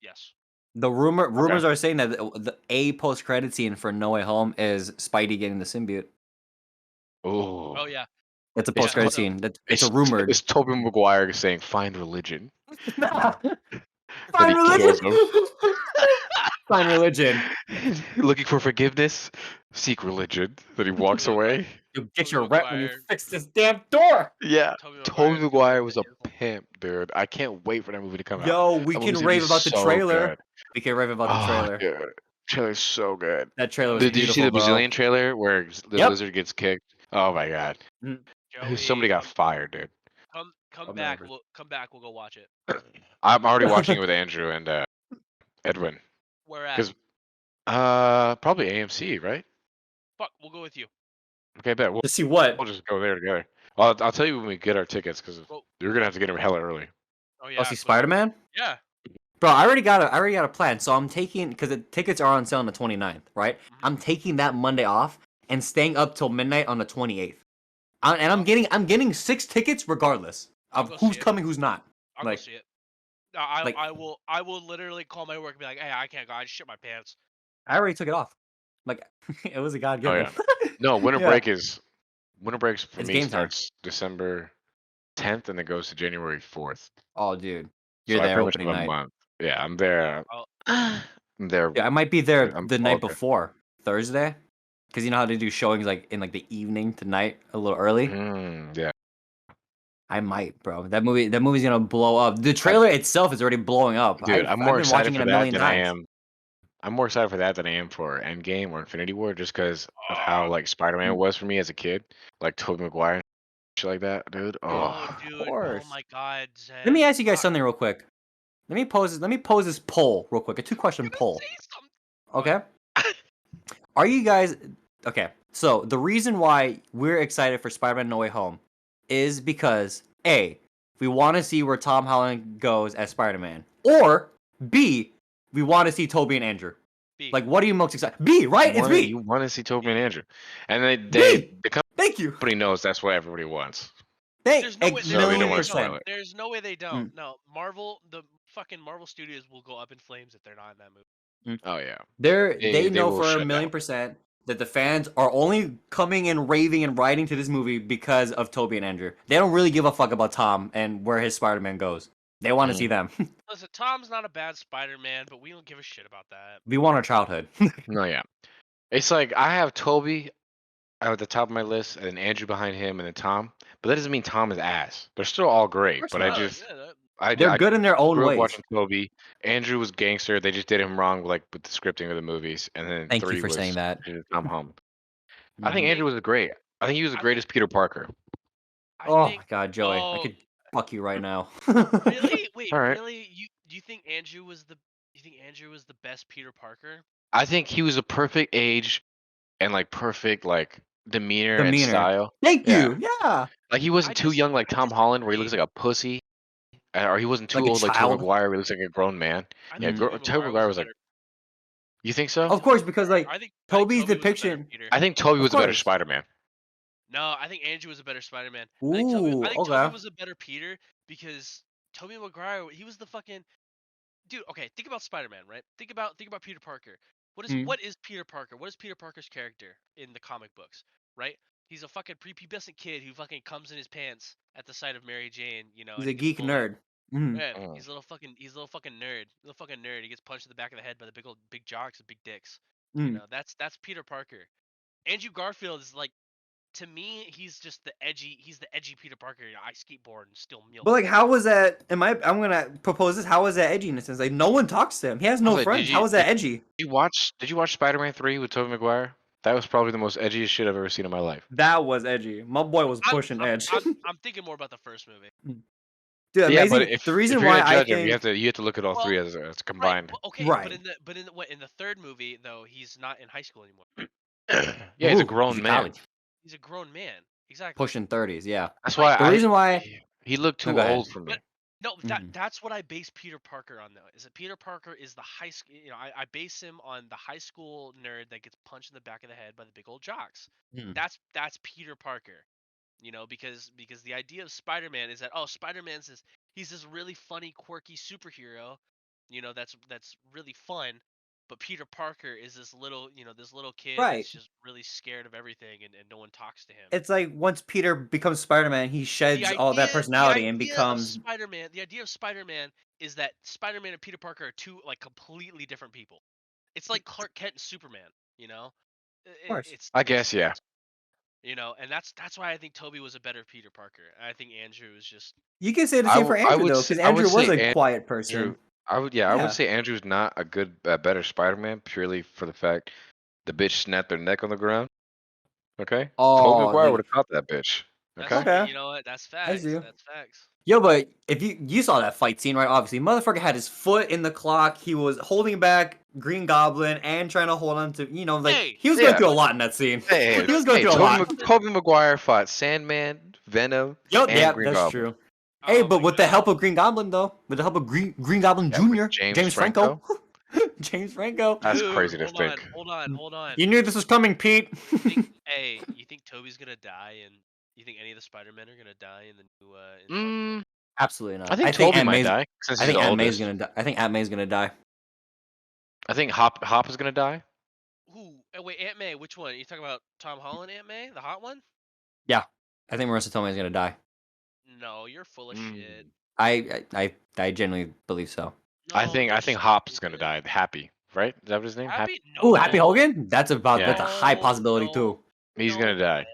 Yes. The rumors are saying that the post-credit scene for No Way Home is Spidey getting the symbiote. Oh. Oh yeah. It's a It's post-credit so- scene. It's a rumored. It's Tobey Maguire saying, "Find religion." Find Then he kills religion. Find religion. Looking for forgiveness, seek religion. Then he walks away. You get Tobey your rent when you Maguire. fix this damn door. Yeah. Tobey Tobey Maguire's Maguire going was a to jail. pimp, dude. I can't wait for that movie to come out. Yo, we That can movie's gonna rave be about the so trailer. good. We can rave about the trailer. Dude. Trailer's so good. That trailer was Did you see beautiful, the bro. Brazilian trailer where the Yep. lizard gets kicked? Oh my god. Somebody got fired, dude. Come I've back. never- Come back. We'll go watch it. I'm already watching it with Andrew and Edwin. Where at? 'Cause- probably AMC, right? Fuck. We'll go with you. Okay, bet. We'll To see what? just go there together. I'll tell you when we get our tickets because Well- you're gonna have to get them hella early. Oh yeah. Oh, see quick. Spider-Man? Yeah. Bro, I already got a plan. So I'm taking because the tickets are on sale on the 29th, right? I'm taking that Monday off and staying up till midnight on the 28th. I'm getting 6 tickets regardless. I'll of go who's see it. coming, who's not. I'll go Like, see it. I like I will literally call my work and be like, hey, I can't go. I just shit my pants. I already took it off. Like it was a God Oh given. yeah. No, Yeah, winter breaks for it's me game time. starts December 10th and it goes to January 4th. Oh, dude, So you're I there pretty much opening have a night. month. Yeah, I'm there. Oh, I'm there. Yeah, I might be there I'm the all night good. before Thursday, because you know how they do showings like in like the evening to night a little early. Yeah. I might, bro. That movie's gonna blow up. The I, trailer itself is already blowing up. dude, I've I'm I've more been excited watching it for a that million than I times. am. I'm more excited for that than I am for Endgame or Infinity War, just because of how oh, like Spider-Man Mm, was for me as a kid, like Tobey Maguire and shit like that, dude. oh, Oh, of dude. Oh course. my God, Let me Zen. ask you guys Fuck. something real quick. Let me pose this poll real quick. A I was two-question gonna poll. say something. Go Okay? Are you guys okay? So the reason why we're excited for Spider-Man No Way Home is because A, we want to see where Tom Holland goes as Spider-Man, or B, we want to see Toby and Andrew. B. Like, what are you most excited? B, right? It's you B. want to see Tobey and B. Andrew, and B. the Thank you. company knows that's what everybody wants, There's no way. A so There's they no don't way million they want to don't. spoil percent. it. There's no way they don't. Mm, No, Marvel, the fucking Marvel Studios will go up in flames if they're not in that movie. mm. Oh yeah, They they know will for a shut million down. percent that the fans are only coming and raving and writing to this movie because of Toby and Andrew. They don't really give a fuck about Tom and where his Spider-Man goes. They want to see Mhm. them. Listen, Tom's not a bad Spider-Man, but we don't give a shit about that. We want our childhood. No, yeah, it's like I have Toby at the top of my list, and then Andrew behind him, and then Tom. But that doesn't mean Tom is ass. They're still all Of great. course But not. Yeah, that, They're I good in their own grew up ways. watching Toby. Andrew was gangster. They just did him wrong, like with the scripting of the movies. And then Thank you three for saying was that. Tom Holland. I I think Mhm. Andrew think. was great. I think he was the I think. greatest Peter Parker. I Oh think. my god, Joey, I Oh, could fuck you right now. really? Wait, All right. really? You think Andrew was the? You think Andrew was the best Peter Parker? I think he was a perfect age and like perfect like demeanor and Demeanor. style. Thank Yeah. you. Yeah. Like he wasn't too young like I Tom Holland where he looks disagree. like a pussy. Or he wasn't too Like a old like Tobey child. Maguire where he looks like a grown man. I Yeah, think Mm. Tobey Tobey Maguire was Maguire a was like, better. you think I so? think Of course, Tobey because Maguire. like I think Toby's Toby was a better depiction. Peter. I think Toby Of was a better course. Spider-Man. No, I think Andrew was a better Spider-Man. Ooh, I think Toby okay. was a better Peter because Tobey Maguire, he was the fucking dude. Okay, think about Spider-Man, right? Think about Peter Parker. Mm. What is Peter Parker? What is Peter Parker's character in the comic books, right? He's a fucking prepubescent kid who fucking comes in his pants at the sight of Mary Jane, He's and a he gets geek pulled out. nerd. Mm. Yeah, Mm. he's a little fucking nerd. Little fucking nerd. He gets punched in the back of the head by the big jocks and big dicks. Mm. That's Peter Parker. Andrew Garfield is like to me, he's just he's the edgy Peter Parker. I skateboard and steal milk. But like, how was that? I'm gonna propose this. How was that edgy in a sense? Like, no one talks to him. He has no Also, friends. How was that edgy? did you watch Spider-Man 3 with Tobey Maguire? That was probably the most edgiest shit I've ever seen in my life. That was edgy. My boy was I'm pushing edge. I'm thinking more about the first movie. Dude, Yeah, but amazing. The if reason you're why gonna I judge him, think you have to look at all three Well, as right. combined. Well, okay, but right. in the third movie though, he's not in high school anymore. Yeah, he's a Ooh, he's grown a man. college He's a grown man. Exactly. pushing 30s. Yeah. That's Like why The reason why. he looked No, too go ahead. old for but me. no, Mhm. that's what I base Peter Parker on though. Is that Peter Parker is the high school, I base him on the high school nerd that gets punched in the back of the head by the big old jocks. Mm. That's Peter Parker. Because the idea of Spider-Man is that Spider-Man's he's this really funny, quirky superhero, that's really fun. But Peter Parker is this little kid Right. that's just really scared of everything, and no one talks to him. It's like once Peter becomes Spider-Man, he The sheds all that idea, the personality and idea of becomes Spider-Man, the idea of Spider-Man is that Spider-Man and Peter Parker are two like completely different people. It's like Clark Kent and Superman, you know? of course. I guess, yeah. And that's why I think Toby was a better Peter Parker. I think Andrew is just You can say the same for I Andrew though, because I would Andrew was a say quiet Andrew. person. I would Yeah. say Andrew's not a better Spider-Man purely for the fact the bitch snapped their neck on the ground. Okay, Tobey Oh, Maguire would like have caught that bitch. that's Okay. okay. you know what? That's I see facts. you. That's facts. Yo, but if you saw that fight scene, right? Obviously, motherfucker had his foot in the clock. He was holding back Green Goblin and trying to hold on to, like Hey, he was going Yeah. through a lot in that scene. Hey, He was going hey, through a lot. Tobey Maguire fought Sandman, Venom, Yo, and yeah, Green that's Goblin. true. Hey, oh but my with the god. help of Green Goblin, though, with the help of Green Goblin Yeah, with Jr., James Franco, James Franco. That's Dude, crazy to hold on, think. hold on. You knew this was coming, Pete. You think Toby's gonna die You think any of the Spider-Men are gonna die in the new in Far From Home? Absolutely not. I think Toby might die since I he's think the Aunt May's oldest. gonna die. I think Aunt May's gonna die. I think Hop is gonna die. Who? Wait, Aunt May. Which one? You talking about Tom Holland Aunt May, the hot one? Yeah, I think Marissa Tomei's gonna die. No, you're full of shit. I genuinely believe so. I No, think you're Hop's gonna stupid. die. Happy, right? Is that what his name? Happy? Ooh, Happy No. Hogan? That's a high No, possibility no, too. He's no gonna die. way,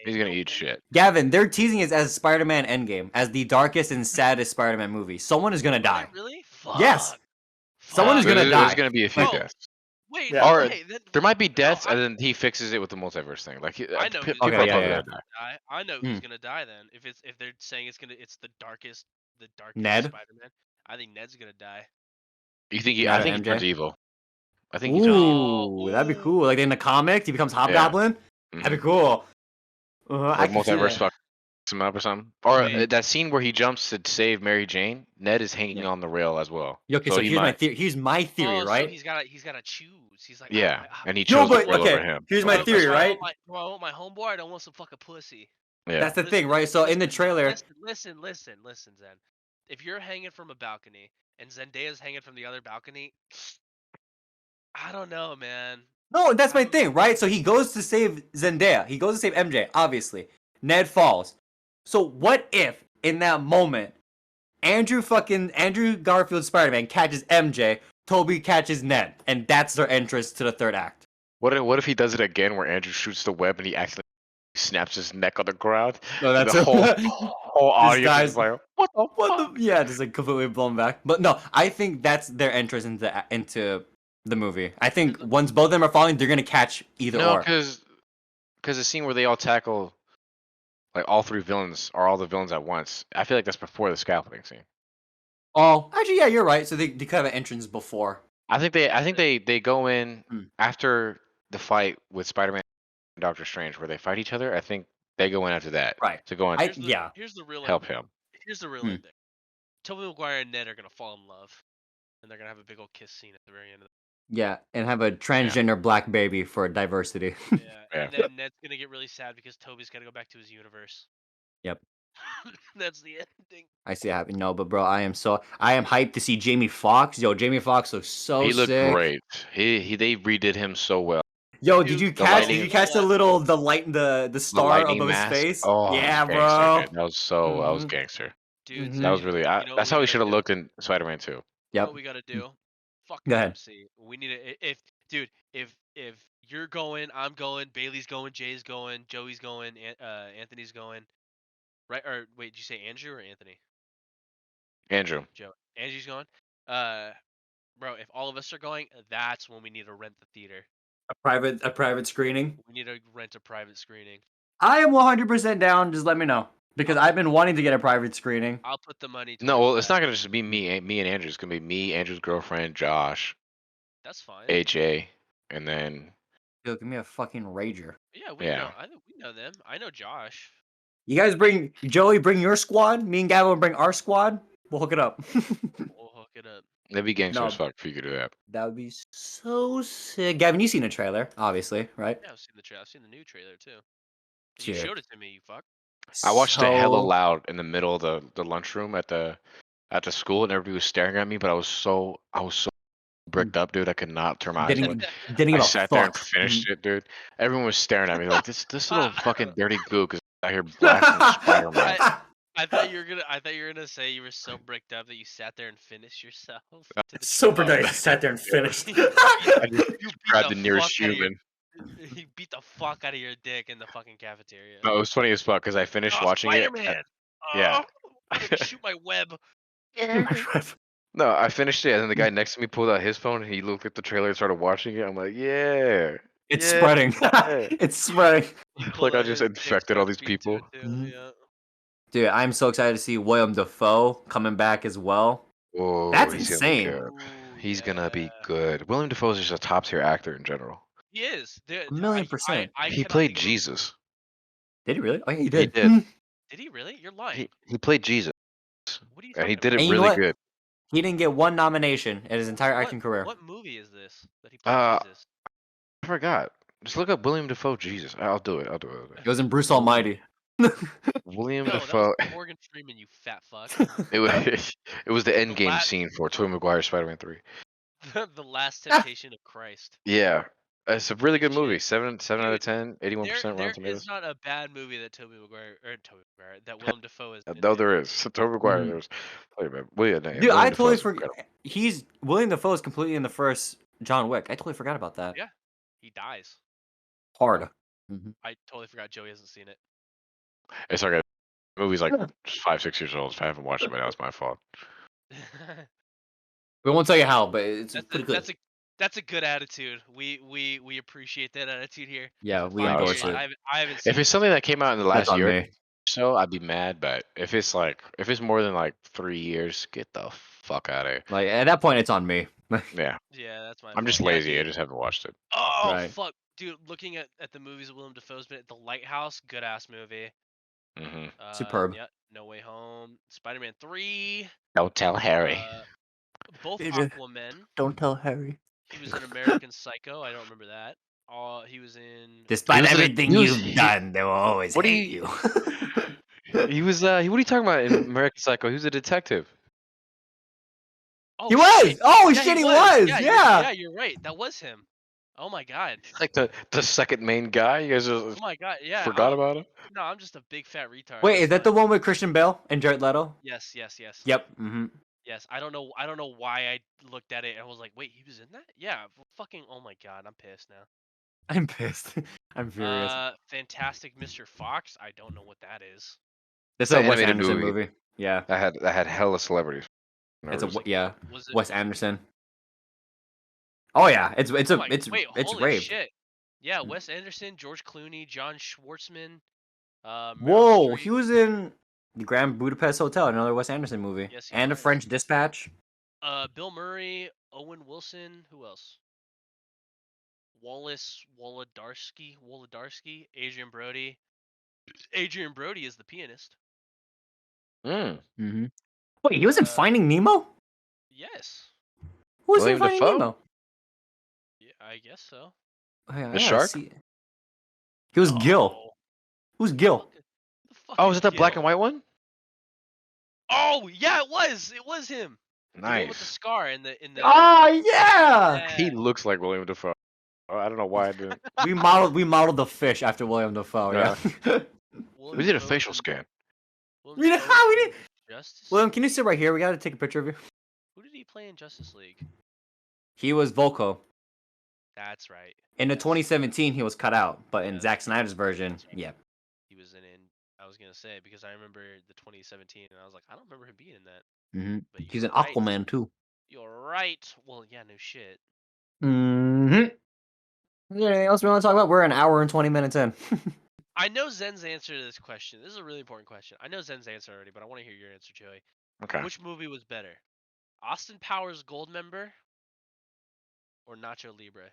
He's gonna no eat way. shit. Gavin, they're teasing it as Spider-Man Endgame, as the darkest and saddest Spider-Man movie. Someone is gonna Are they die. really? Fuck. Yes. Someone is Fuck. gonna There's die. gonna be a few Bro, deaths. Wait, Yeah. no, Or hey, then, there might be no, deaths, and then he fixes it with the multiverse thing. Like I know who's people Okay, are yeah, probably yeah. gonna die. I know who's Mm. gonna die then. If they're saying it's the darkest Ned? Spider-Man, I think Ned's gonna die. You think Not I think he MJ? turns evil. I think he turns evil. Ooh, that'd be cool. Like in the comics, he becomes Hobgoblin. That'd be cool. I Like can see multiverse that. fucks him up or something. Or Wait. that scene where he jumps to save Mary Jane. Ned is hanging Yeah. on the rail as well. Okay, so he here's my might. theory. Here's my theory, Oh, right? so he's gotta choose. He's like, Yeah, and he No, chose the but world over okay. him. Here's over my the theory, best right? Do I want my homeboy? Or I don't want some fucking pussy. friend. Yeah. That's the thing, right? So in the trailer, Listen, Zen. If you're hanging from a balcony and Zendaya's hanging from the other balcony, I don't know, man. no, that's my thing, right? So he goes to save Zendaya. He goes to save MJ, obviously. Ned falls. So what if in that moment, Andrew Garfield Spider-Man catches MJ, Toby catches Ned, and that's their entrance to the third act. What if he does it again where Andrew shoots the web and he accidentally snaps his neck on the ground? No, that's The whole audience guy's- is like, what the fuck? Yeah, just like completely blown back. But no, I think that's their entrance into the movie. I think once both of them are falling, they're gonna catch either No, or. because the scene where they all tackle like all three villains or all the villains at once. I feel like that's before the scaffolding scene. Oh, actually, yeah, you're right. So they could have an entrance before. I think they go in Hmm. after the fight with Spider-Man and Doctor Strange, where they fight each other. I think they go in after that. Right. To go in Here's the real help ending. him. Here's the real Hmm. ending. Tobey Maguire and Ned are gonna fall in love, and they're gonna have a big old kiss scene at the very end of Yeah, and have a transgender black baby for diversity. Yeah, Yeah. and then Ned's gonna get really sad because Toby's gotta go back to his universe. Yep. That's the ending. I see it happening. No, but bro, I am hyped to see Jamie Foxx. Yo, Jamie Foxx looks so He looked sick. great. They redid him so well. Yo, Dude, did you the catch lighting- the star lightning above his mask. face? Oh, yeah, gangster, bro. dude. That was Mhm. gangster. Dude, Mhm. That was really. you know That's what how we he should gotta have do? looked in Spider-Man 2. You know Yep. what we gotta do? Fuck Go ahead. MC. We need to if you're going, I'm going, Bailey's going, Jay's going, Joey's going, Anthony's going. Right? Or wait, did you say Andrew or Anthony? Andrew. Joe. Angie's going. Bro, if all of us are going, that's when we need to rent the theater. A private screening. We need to rent a private screening. I am 100% down. Just let me know because I've been wanting to get a private screening. I'll put the money. No, towards well, it's that. not gonna just be me and Andrew. It's gonna be me, Andrew's girlfriend, Josh, That's fine. AJ, and then Yo, give me a fucking rager. Yeah, we Yeah. know. We know them. I know Josh. You guys bring your squad. Me and Gavin will bring our squad. We'll hook it up. We'll hook it up. that'd be gangster No. as fuck if you could do that. That would be so sick. Gavin, you seen the trailer, obviously, right? Yeah, I've seen the trailer. I've seen the new trailer too. You Shit. showed it to me, you fuck. I watched it hella So- loud in the middle of the lunchroom at the school, and everybody was staring at me. But I was so bricked up, dude. I could not turn my eyes Didn't away. didn't I give a sat there and fuck. finished it, dude. Everyone was staring at me like this little fucking dirty gook is out here blasting Spider-Man. I thought you were gonna say you were so bricked up that you sat there and finished yourself. To the So trailer. productive. Sat there and finished. I just You beat grabbed the nearest fuck out of your- human. He beat the fuck out of your dick in the fucking cafeteria. No, it was funny as fuck because I finished Oh, watching Spider-Man! it. Yeah. Let me shoot my web. No, I finished it, and then the guy next to me pulled out his phone, and he looked at the trailer and started watching it. I'm like, yeah. It's Yeah. spreading. It's spreading. Pulled I out just his dick, infected all started these speaking to people. it too, Mhm. yeah. Dude, I'm so excited to see William Dafoe coming back as well. Whoa, That's he's insane. Gonna be good. Ooh, He's gonna be yeah. good. William Dafoe is just a top tier actor in general. He is. A million percent. I He cannot played think of a- Jesus. Did he really? Oh, yeah, he did. did. Did he really? You're lying. He played Jesus, What are you and he talking did about? it And you know really what? good. He didn't get one nomination in his entire acting career. What movie is this that he played Jesus? I forgot. Just look up William Dafoe Jesus. I'll do it. It was in Bruce Almighty. William No, that was Dafoe. Morgan Freeman, you fat fuck. It was it was the end game la- scene for Tobey Maguire Spider-Man 3. the Last Temptation of Christ. Yeah, it's a really good movie. Shit. 7 out Dude, of 10, 81% There Rotten is Tomatoes. not a bad movie that that Willem Dafoe is in. No, there is. Tobey Maguire. Mhm. There was. Wait a minute. William, Dude, William I Dafoe totally is forgot. incredible. He's William Dafoe is completely in the first John Wick. I totally forgot about that. Yeah. He dies. Hard. I totally forgot Joey hasn't seen it. It's okay. The movie's like 5, 6 years old. If I haven't watched it by now, it's my fault. We won't tell you how, but it's that's, pretty a, good. that's a good attitude. We appreciate that attitude here. Yeah, we No, endorse it's it. fine. I haven't seen If it's it. something that came out in the That's last on year or me. so, I'd be mad. But if it's more than like 3 years, get the fuck out of here. Like at that point, it's on me. Yeah, Yeah, that's my I'm just fault. Yeah, lazy. I dude. just haven't watched it. Oh Right. fuck, dude! Looking at the movies that Willem Dafoe's been, The Lighthouse, good ass movie. Hmm Superb. Yeah, No Way Home, Spider-Man 3. Don't tell Harry. Both Dude, Aquaman. Don't tell Harry. He was in American Psycho. I don't remember that. He was in. Despite was in- everything he was- you've done, they will always What do hate you- you. He was. What are you talking about in American Psycho? He was a detective. Oh, He was. shit. Oh Yeah, shit, he was. was. Yeah, Yeah. you're right. That was him. Oh my god. Like the second main guy. You guys Oh just my god. Yeah. forgot about him. No, I'm just a big fat retard. Wait, That's is that the fine. one with Christian Bale and Jared Leto? Yes. Yep. Mm-hmm. Yes. I don't know why I looked at it and was like, wait, he was in that? Yeah. Fucking. Oh my god. I'm pissed now. I'm pissed. I'm furious. Fantastic Mr. Fox. I don't know what that is. It's It's a an Wes animated Anderson movie. movie. Yeah. That had hella celebrities. It's a Nervous. yeah. Was it? Wes Anderson. Oh yeah, it's Oh my, it's wait, it's holy rape. shit. Yeah, Wes Anderson, George Clooney, John Schwartzman. Meryl Whoa, Streep. he was in the Grand Budapest Hotel, another Wes Anderson movie, Yes, he and a was. French Dispatch. Bill Murray, Owen Wilson. Who else? Wallace Wolodarski, Adrian Brody. Adrian Brody is the pianist. Mm. Mm-hmm. Wait, he was in Finding Nemo? Yes. Who was William in Finding Dafoe? Nemo? Yeah, I guess so. Oh, yeah, I The gotta shark? see it. He was Gil. Oh, Who's Gil? the fuck Oh, is it the black Gil? and white one? Oh, yeah, it was. It was him. The one with the Nice. scar in the. Oh yeah! He Yeah. looks like William Dafoe. I don't know why I didn't. We modeled the fish after William Dafoe. Yeah. Willem We did a Dafoe facial was- scan. Willem We did- Dafoe was we in did- Justice. William, can you sit right here? We gotta take a picture of you. Who did he play in Justice League? He was Volko. That's right. In the Yes. 2017, he was cut out, but in Yes. Zack Snyder's version, That's right. yeah. He was in. I was gonna say because I remember the 2017, and I was like, I don't remember him being in that. Mm-hmm. But He's you're an right. Aquaman too. You're right. Well, yeah, no shit. Mm-hmm. Is there anything else we want to talk about? We're an hour and 20 minutes in. I know Zen's answer to this question. This is a really important question. I know Zen's answer already, but I want to hear your answer, Joey. Okay. Which movie was better, Austin Powers Goldmember or Nacho Libre?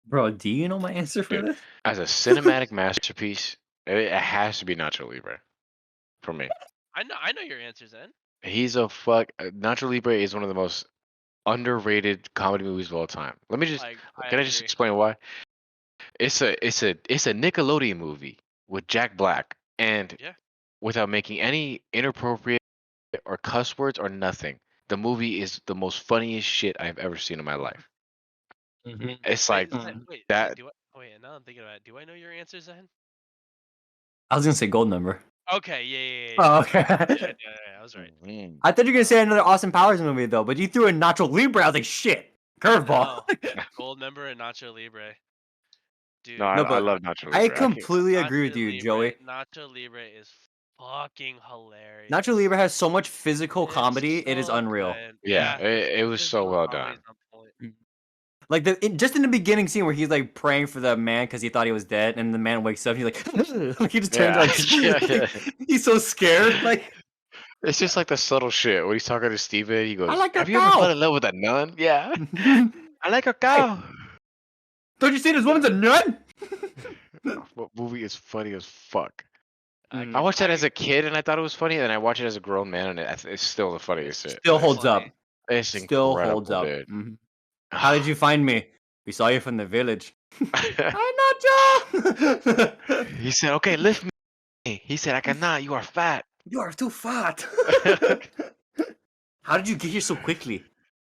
Bro, do you know my answer for Dude. this? As a cinematic masterpiece, it has to be Nacho Libre for me. I know your answer, Zen. He's a fuck. Nacho Libre is one of the most underrated comedy movies of all time. Let me just. Can I just agree. explain why? It's a Nickelodeon movie with Jack Black, and Yeah. without making any inappropriate or cuss words or nothing, the movie is the most funniest shit I've ever seen in my life. It's like Wait, that. and now I'm thinking about it. Do I know your answer, Zen? I was gonna say Goldmember. Okay, yeah. Oh, okay. Yeah, I was right. Mm. I thought you were gonna say another Austin Powers movie though, but you threw in Nacho Libre. I was like, shit, curveball. Goldmember and Nacho Libre. Dude, No, I, No, I but love Nacho Libre. I can't- completely agree with Nacho you, Libre- Joey. Nacho Libre is fucking hilarious. Nacho Libre has so much physical It's comedy; it is so unreal. good. Yeah, it was so physical well comedy's done. on point. Like just in the beginning scene where he's like praying for the man because he thought he was dead, and the man wakes up, he's like, he just turns Yeah. like, Yeah. he's so scared. Like, It's just like the subtle shit. When he's talking to Steven, he goes, I like "Have a you ever cow." fell in love with a nun?" Yeah, I like a cow. don't you see this woman's a nut? What movie is funny as fuck? Mm. I watched that as a kid and I thought it was funny, and then I watch it as a grown man and it's still the funniest shit. Still It's holds up. funny. It's Still incredible, holds up. dude. Mhm. How did you find me? We saw you from the village. Hi, Nacho. He said, "Okay, lift me He said, "I cannot. You are fat." You are too fat. How did you get here so quickly?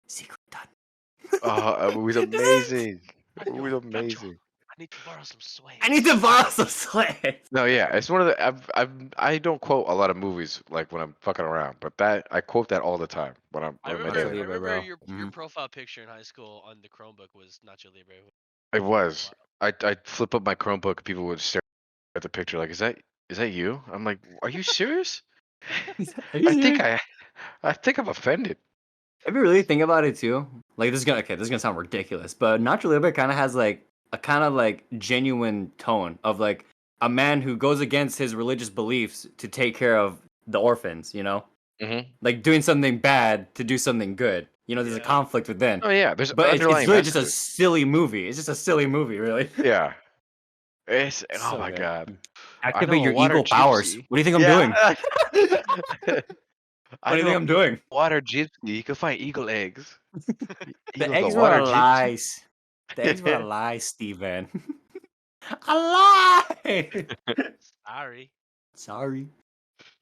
Secret done. Oh, that movie's amazing. That Yo, movie's Nacho, amazing. I need to borrow some swag. I need to borrow some slaves. No, yeah, it's one of the. I don't quote a lot of movies like when I'm fucking around, but that I quote that all the time when I'm I with my remember, Nacho dad. I Libre, remember bro. your profile picture in high school on the Chromebook was Nacho Libre. It was. I'd flip up my Chromebook. People would stare at the picture like, is that you? I'm like, are you serious? Are you I think serious? I think I'm offended. If you really think about it too, like this is gonna sound ridiculous, but Nacho Libre kind of has like a kind of like genuine tone of like a man who goes against his religious beliefs to take care of the orphans, you know? Mm-hmm. Like doing something bad to do something good. You know, there's a Yeah. conflict within. Oh yeah, there's But it's underlying really just a messages. silly movie. It's just a silly movie, really. Yeah, it's oh So my good. god. I Activate know a your water eagle powers. gypsy. What do you think I'm doing? Yeah. What I do you know think I'm doing? a water gypsy. You can find eagle eggs. He The goes a eggs were water a gypsy. lie. The eggs were a lie, Steven. A lie! Sorry. Sorry.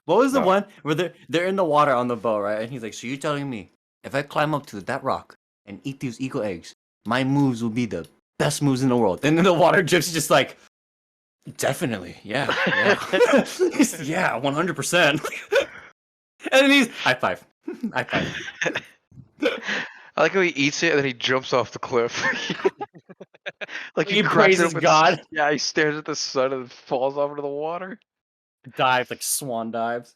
What was the No. one where they're in the water on the boat, right? And he's like, so you're telling me if I climb up to that rock and eat these eagle eggs, my moves will be the best moves in the world. And then the water gypsy's just like, definitely, yeah. Yeah, 100%. And then he's high five. High five. I like how he eats it and then he jumps off the cliff. Like He cracks it praises open. God. Yeah, he stares at the sun and falls off into the water. Dives like swan dives.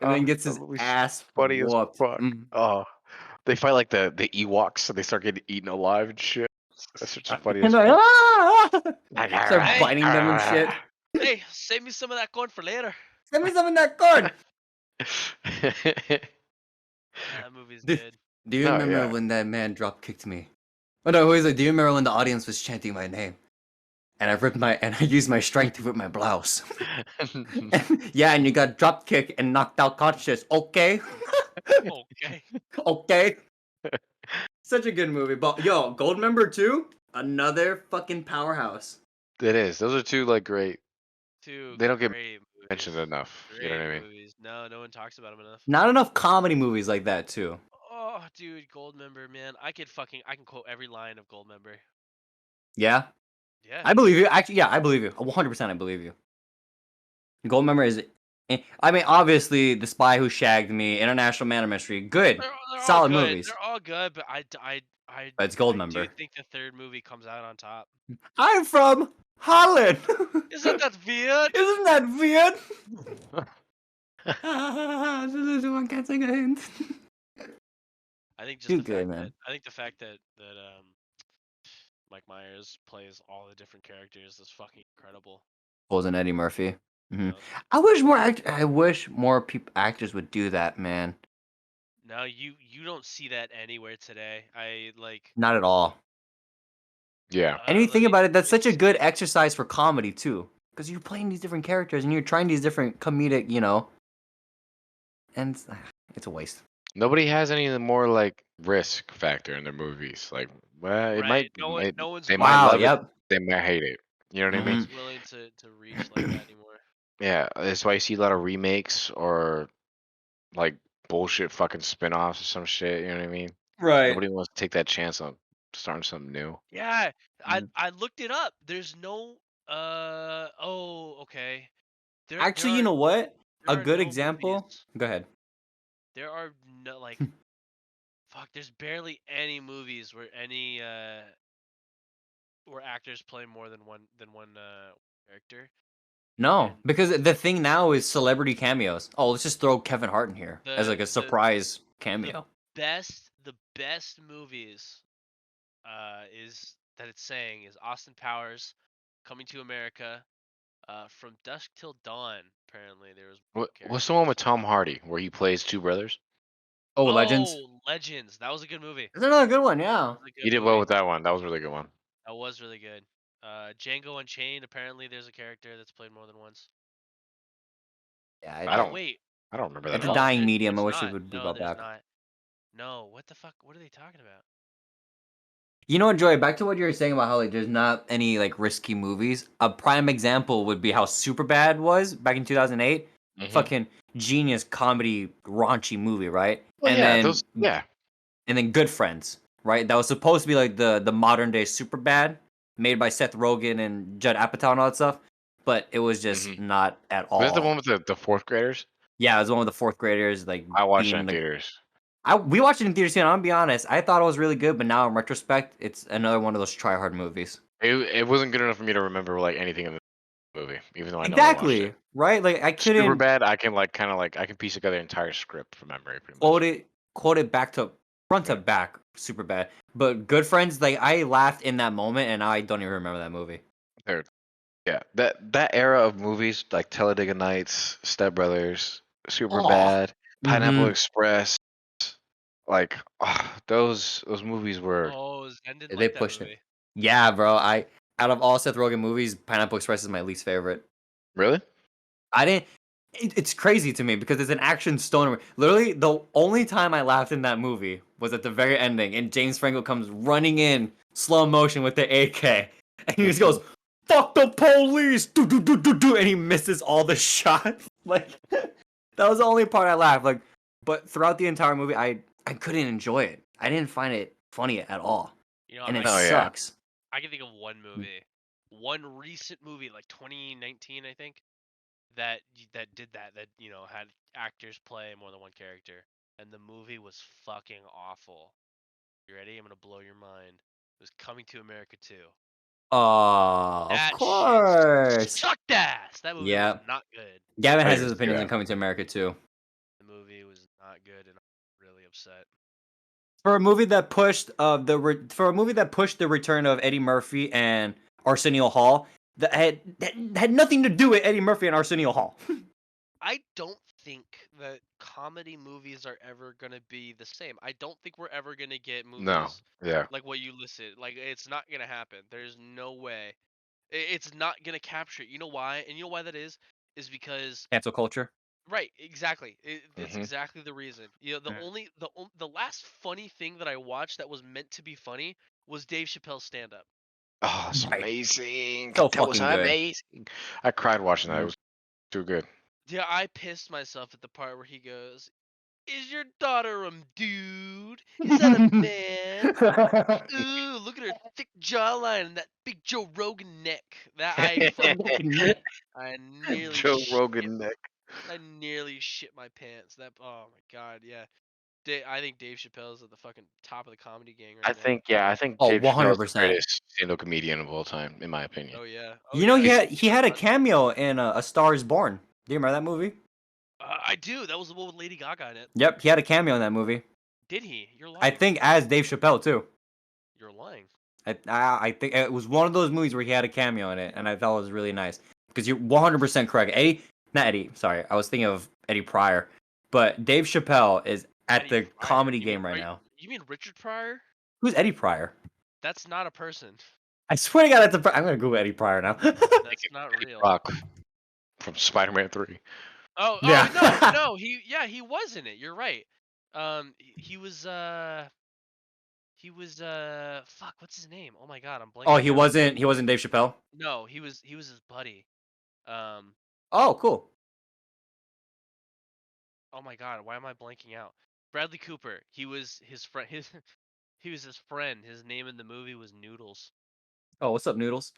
And then gets That his movie's ass funny as whooped. fuck. Mm. Oh, they fight like the Ewoks and they start getting eaten alive and shit. That's such a funny And as like, fuck. ah! Start Hey, biting them and shit. hey, save me some of that corn for later. Send me some of that corn. That movie's Do, good. do you No, remember yeah. when that man drop kicked me? Oh no, he's like, do you remember when the audience was chanting my name? And I used my strength to rip my blouse. Yeah, and you got drop kicked and knocked out conscious. Okay. Okay. Okay. Such a good movie. But yo, Gold Member 2, another fucking powerhouse. It is. Those are two like great. Two They don't get great movies. mentioned enough. You know Great what I mean? movies. No, no one talks about them enough. Not enough comedy movies like that too. Oh, dude, Goldmember, man. I can quote every line of Goldmember. Yeah? Yeah. I believe you. Actually, yeah, I believe you. 100% I believe you. Gold Member is I mean, obviously, The Spy Who Shagged Me, International Man of Mystery, good. They're all Solid good. movies. They're all good, but But it's Gold I do Member. think the third movie comes out on top. I'm from Holland. Isn't that weird? Isn't that weird? I can't take a hint. I think just Too the good, fact man. that I think the fact that Mike Myers plays all the different characters is fucking incredible. Was an Eddie Murphy. You know? I wish more actors would do that, man. No, you don't see that anywhere today. Not at all. Yeah. And you think about it, that's such a it's- good exercise for comedy too, because you're playing these different characters and you're trying these different comedic, and it's a waste. Nobody has any of the more like risk factor in their movies. Like, well, it Right. might. No one's They willing, might Wow. love it. Yep. They might hate it. You know what I no mean? one's willing to reach like that anymore. Yeah. That's why you see a lot of remakes or like bullshit fucking spin-offs or some shit. You know what I mean? Right. Nobody wants to take that chance on starting something new. Yeah, Mhm. I looked it up. There's no okay. Actually, there you are know what? there A are good no example. movies. Go ahead. There are no fuck. There's barely any movies where where actors play more than one character. No, And because the thing now is celebrity cameos. Oh, let's just throw Kevin Hart in here as like a The surprise cameo. the best movies is that it's saying is Austin Powers, Coming to America, From Dusk Till Dawn. Apparently there was one What's the one with Tom Hardy where he plays two brothers? Oh, Legends. Oh, Legends. That was a good movie. That's another good one. That Yeah. was a good You did movie. well with that one. That was a really good one. That was really good. Django Unchained. Apparently, there's a character that's played more than once. Yeah. I don't. Wait. I don't remember It's that. a No, dying medium. I there's wish it not. would be No, brought there's back. not. No, what the fuck? What are they talking about? You know what, Joy? Back to what you were saying about how like there's not any like risky movies. A prime example would be how Superbad was back in 2008. Hmm. Fucking genius comedy raunchy movie, right? Well, yeah, those. Yeah. And then Good Friends, right? That was supposed to be like the modern day Superbad, made by Seth Rogen and Judd Apatow and all that stuff, but it was Hmm. just not at Was that the all. one with the fourth graders? Yeah, it was the one with the fourth graders like I watched that being in like theaters. we watched it in theaters too. And I'll be honest, I thought it was really good, but now in retrospect, it's another one of those try hard movies. It wasn't good enough for me to remember like anything in the movie, even though I know I watched it. Exactly, right? Like I Super couldn't bad. I can like kind of like I can piece together the entire script from memory, pretty much. quote it back to front to Yeah. back, super bad. But Good Friends, like I laughed in that moment, and I don't even remember that movie. Dude, Yeah, that era of movies like Talladega Nights, Step Brothers, Super Oh, Bad, Pineapple mm-hmm. Express, like those movies were. Oh, Zen didn't They like that pushed it. movie. Yeah, bro. I out of all Seth Rogen movies, Pineapple Express is my least favorite. Really? I didn't. It's crazy to me because it's an action stoner. Literally, the only time I laughed in that movie was at the very ending, and James Franco comes running in slow motion with the AK, and he just goes, "Fuck the police!" Do do do do do, and he misses all the shots. Like that was the only part I laughed. Like, but throughout the entire movie, I couldn't enjoy it. I didn't find it funny at all, You know, and it I Oh can yeah. sucks. I can think of one movie, one recent movie like 2019, I think, that did that had actors play more than one character, and the movie was fucking awful. You ready? I'm gonna blow your mind. It was Coming to America 2. Oh, of That shit course. sucked ass. That movie was Yeah, not good. Gavin I has didn't his even see opinions on that. Coming to America too. The movie was not good, and I'm really upset. For a movie that pushed for a movie that pushed the return of Eddie Murphy and Arsenio Hall, that had nothing to do with Eddie Murphy and Arsenio Hall. I don't think that comedy movies are ever gonna be the same. I don't think we're ever gonna get No. movies Yeah. like what you listed. Like it's not gonna happen. There's no way. It's not gonna capture it. You know why? And you know why that is? Is because Cancel culture. right, exactly. It's Hmm. exactly the reason. You know, Yeah. the last funny thing that I watched that was meant to be funny was Dave Chappelle's stand up. Oh, it's Right. amazing. So That was fucking good. amazing. I cried watching that. It Mhm. was too good. Yeah, I pissed myself at the part where he goes, "Is your daughter a dude? Is that a man? Ooh, look at her thick jawline and that big Joe Rogan neck." That I nearly Joe shit. Rogan neck. I nearly shit my pants. That oh my god, yeah. I think Dave Chappelle's at the fucking top of the comedy gang I right now. think I think Oh, Dave Chappelle is the 100%. greatest stand-up comedian of all time, in my opinion. Oh yeah, oh You know yeah. he had a cameo in A Star Is Born. Do you remember that movie? I do. That was the one with Lady Gaga in it. Yep, he had a cameo in that movie. Did he? You're I lying. think as Dave Chappelle too. You're lying. I think it was one of those movies where he had a cameo in it, and I thought it was really nice because you're 100% correct. Not Eddie. Sorry, I was thinking of Eddie Pryor, but Dave Chappelle is at Eddie the Pryor. comedy game right now. You mean Richard Pryor? Who's Eddie Pryor? That's not a person. I swear to God, I'm gonna Google Eddie Pryor now. That's not Eddie real. Brock from Spider-Man 3. Oh, Yeah. no, he was in it. You're right. He was fuck, what's his name? Oh my god, I'm Oh, blanking now. he wasn't Dave Chappelle. No, he was his buddy. Um, Oh, cool. oh my god, why am I blanking out? Bradley Cooper. He was his friend. He was his friend. His name in the movie was Noodles. Oh, what's up, Noodles?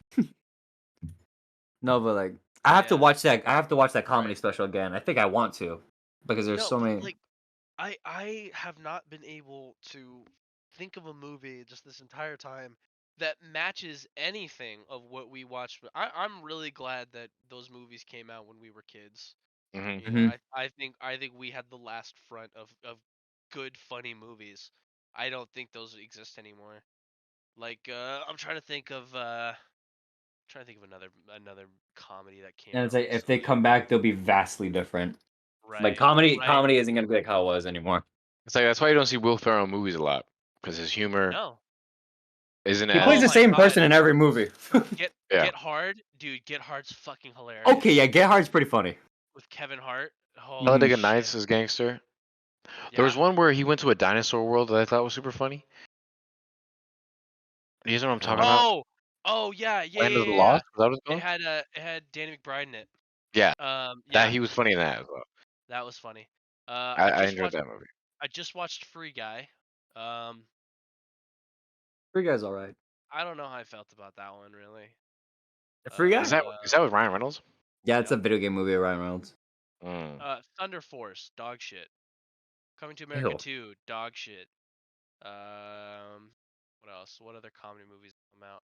No, but like, I have to Yeah, watch that. I have to watch that comedy right. special again. I think I want to because there's No, so but many. like I have not been able to think of a movie just this entire time that matches anything of what we watched. But I'm really glad that those movies came out when we were kids. Hmm. You know, Mhm. I think we had the last front of good funny movies. I don't think those exist anymore. Like trying to think of another comedy that came And it's out like if they recently. come back, they'll be vastly different. Like Right, right. comedy isn't gonna be like how it was anymore. It's like that's why you don't see Will Ferrell in movies a lot because his humor No. isn't He plays Oh the as my same god. person in every movie. yeah. Get Hard, dude. Get Hard's fucking Okay, hilarious yeah, Get Hard's pretty funny. with Kevin Hart. Holy Mhm. Talladega shit. Nights is gangster. There was Yeah. one where he went to a dinosaur world that I thought was super funny. You know what I'm talking about? Oh yeah, yeah, Land yeah, of the yeah, yeah. Lost? Is that what it's called? It had Danny McBride in it. Yeah, that Yeah, he was funny in that as well. that was funny. I enjoyed that movie. I just watched Free Guy. Um, Free Guy's all right. I don't know how I felt about that one really. The Free Guy? Is that with Ryan Reynolds? Yeah, it's a Yep. video game movie with Ryan Reynolds. Mm. Thunder Force, dog shit. Coming to America Ew. 2, dog shit. What else? What other comedy movies come out?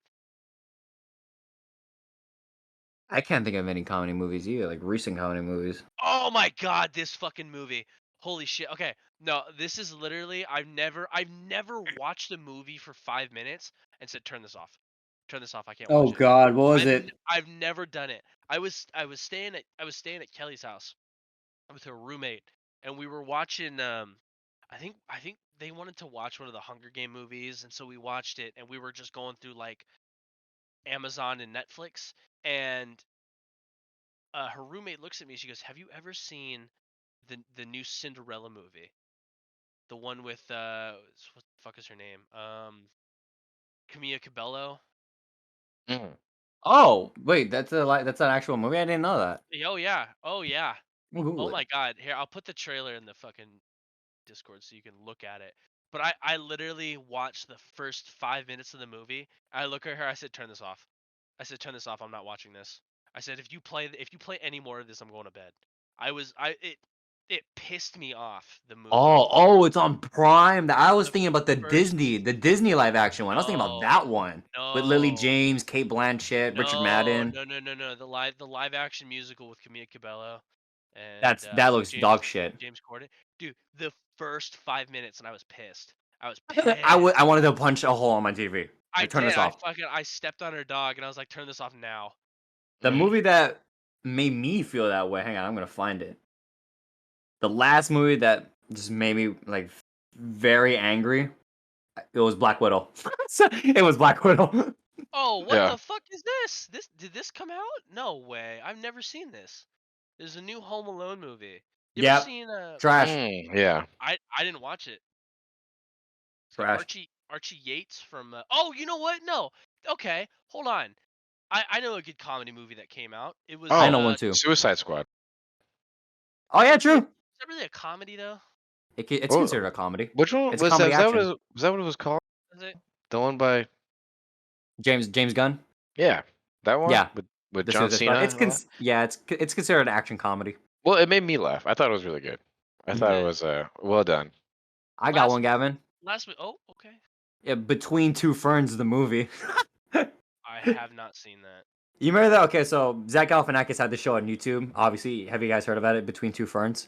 I can't think of any comedy movies either, like recent comedy movies. Oh my god, this fucking movie. Holy shit. Okay. No, this is literally I've never watched a movie for 5 minutes and said turn this off. Turn this off. I can't Oh watch it. God, what was it? I've never done it. I was staying at Kelly's house with her roommate and we were watching I think they wanted to watch one of the Hunger Game movies and so we watched it and we were just going through like Amazon and Netflix and her roommate looks at me. She goes, "Have you ever seen the new Cinderella movie? The one with what the fuck is her name? Camilla Cabello." Mm. Oh wait, that's an actual movie. I didn't know that. Oh yeah, oh yeah, We'll Google oh it. my god. Here, I'll put the trailer in the fucking Discord so you can look at it. But I literally watched the first 5 minutes of the movie. I look at her. I said, "Turn this off." I said, "Turn this off. I'm not watching this." I said, if you play any more of this, I'm going to bed." It pissed me off the movie. Oh, it's on Prime. I was The thinking about the first Disney live action one. I was thinking about that one with Lily no, James, Kate Blanchett, Richard no, Madden. no. The live action musical with Camilla Cabello and That looks dog shit. James Corden. Dude, the first 5 minutes and I was pissed. I was I pissed. wanted to punch a hole on my TV. I Like, turn this did. off. I stepped on her dog and I was like, turn this off now. The Mm. movie that made me feel that way. Hang on, I'm gonna find it. The last movie that just made me like very angry. It was Black Widow. It was Black Widow. Oh, what Yeah. the fuck is this? Did this come out? No way. I've never seen this. There's a new Home Alone movie. You ever Yep. seen Trash. Yeah. I didn't watch it. It's got Trash. Archie Yates from oh, you know what? No. Okay, hold on. I know a good comedy movie that came out. It was I know one too. Suicide Squad. Oh yeah, true. Is that really a comedy though? It's Oh, considered a comedy. Which one It's was comedy that? action. Was that what it was called? Is it? The one by James Gunn. yeah, that one. Yeah. with The John Suicide Cena. Squad. It's considered an action comedy. Well, it made me laugh. I thought it was really good. I thought it was well done. I got one, Gavin. Last week. Oh, okay. Yeah, Between Two Ferns, the movie. I have not seen that. You remember that? Okay, so Zach Galifianakis had the show on YouTube. Obviously, have you guys heard about it? Between Two Ferns.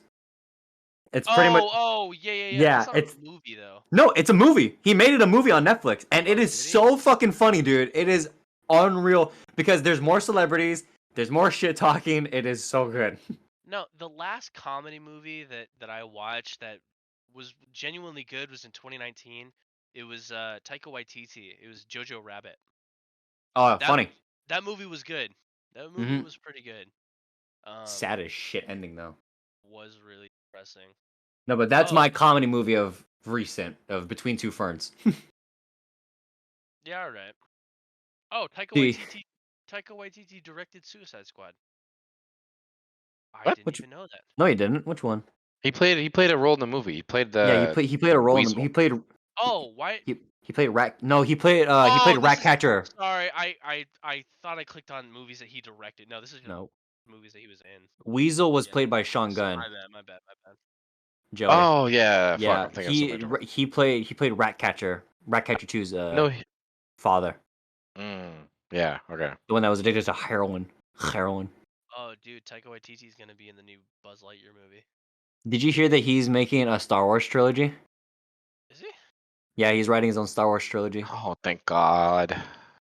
It's pretty much. Yeah. Yeah, That's not it's- a movie though. No, it's a movie. He made it a movie on Netflix, and it is Did he? so fucking funny, dude. It is unreal because there's more celebrities, there's more shit talking. It is so good. No, the last comedy movie that I watched that was genuinely good was in 2019. It was Taika Waititi. It was Jojo Rabbit. Oh, That funny. That movie was good. That movie was pretty good. Sad as shit ending though. Was really depressing. No, but that's Oh. my comedy movie of recent of Between Two Ferns. Yeah, all right. Oh, The- Taika Waititi directed Suicide Squad. I What? didn't Which- even know that. No, he didn't. Which one? He played a role in the movie. He played the Yeah, he played a role in Weasel. the, he played Oh, why? he played rat. No, he played this Ratcatcher. Sorry, I thought I clicked on movies that he directed. No, this is just No, movies that he was in. Weasel was Yeah. played by Sean So Gunn. My bad. Joey. Oh yeah, yeah, fuck, I'm thinking of somebody different. he played Ratcatcher. Ratcatcher 2's No. father, Yeah. Okay. the one that was addicted to heroin. Heroin. Oh, dude, Taika Waititi's gonna be in the new Buzz Lightyear movie. Did you hear that he's making a Star Wars trilogy? Is he? Yeah, he's writing his own Star Wars trilogy. Oh, thank God.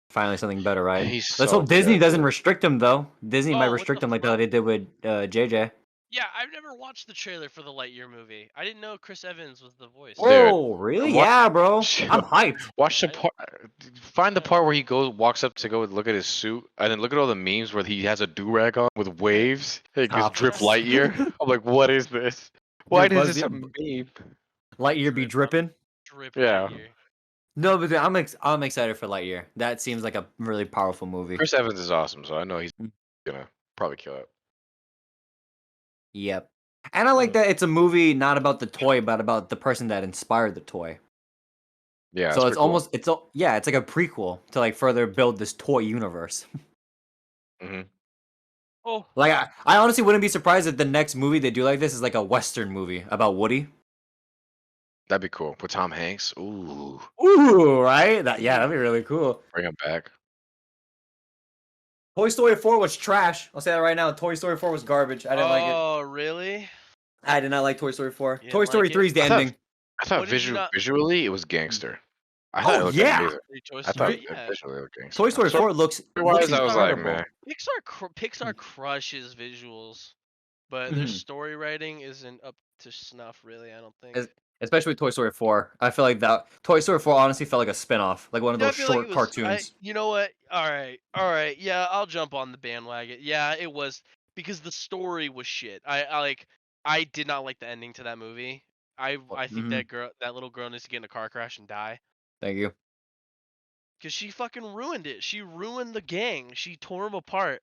Finally, something better, right? He's Let's so hope Disney good. doesn't restrict him though. Disney might Oh, what restrict the him like fuck? they did with JJ. Yeah, I've never watched the trailer for the Lightyear movie. I didn't know Chris Evans was the voice. Dude, Oh, really? what- Yeah, bro. I'm hyped. Watch the Right? part. Find the part where he walks up to go look at his suit, and then look at all the memes where he has a do rag on with waves. It goes drip Topless. Lightyear. I'm like, what is this? Why Dude, is this a Buzz- meme? Lightyear be dripping. Drip Yeah. Lightyear. No, but I'm excited for Lightyear. That seems like a really powerful movie. Chris Evans is awesome, so I know he's Mm. gonna probably kill it. Yep. And I like that it's a movie not about the toy, but about the person that inspired the toy. Yeah, So it's it's pretty cool. almost it's like a prequel to like further build this toy universe. Hmm. Oh, Like I honestly wouldn't be surprised if the next movie they do like this is like a Western movie about Woody. That'd be cool. With Tom Hanks, ooh, Ooh, right? That'd be really cool. bring him back. Toy Story 4 was trash. I'll say that right now. Toy Story 4 was garbage. I didn't like it. oh, really? I did not like Toy Story 4. You Toy didn't Story like it? 3 is the I thought ending. I thought What did you not? visually it was gangster. I thought it Oh looked yeah. amazing. Toy I thought Story, it yeah. visually looked gangster. Toy Story 4 looks Story-wise, I was like, incredible. man. Pixar crushes visuals, but their story writing isn't up to snuff, really. I don't think. Especially with Toy Story 4. I feel like that Toy Story 4 honestly felt like a spin-off, like one of Yeah, I those feel like short it was. cartoons. You know what? All right. Yeah, I'll jump on the bandwagon. Yeah, it was because the story was shit. I did not like the ending to that movie. I think that little girl needs to get in a car crash and die. Thank you. Cause she fucking ruined it. She ruined the gang. She tore them apart.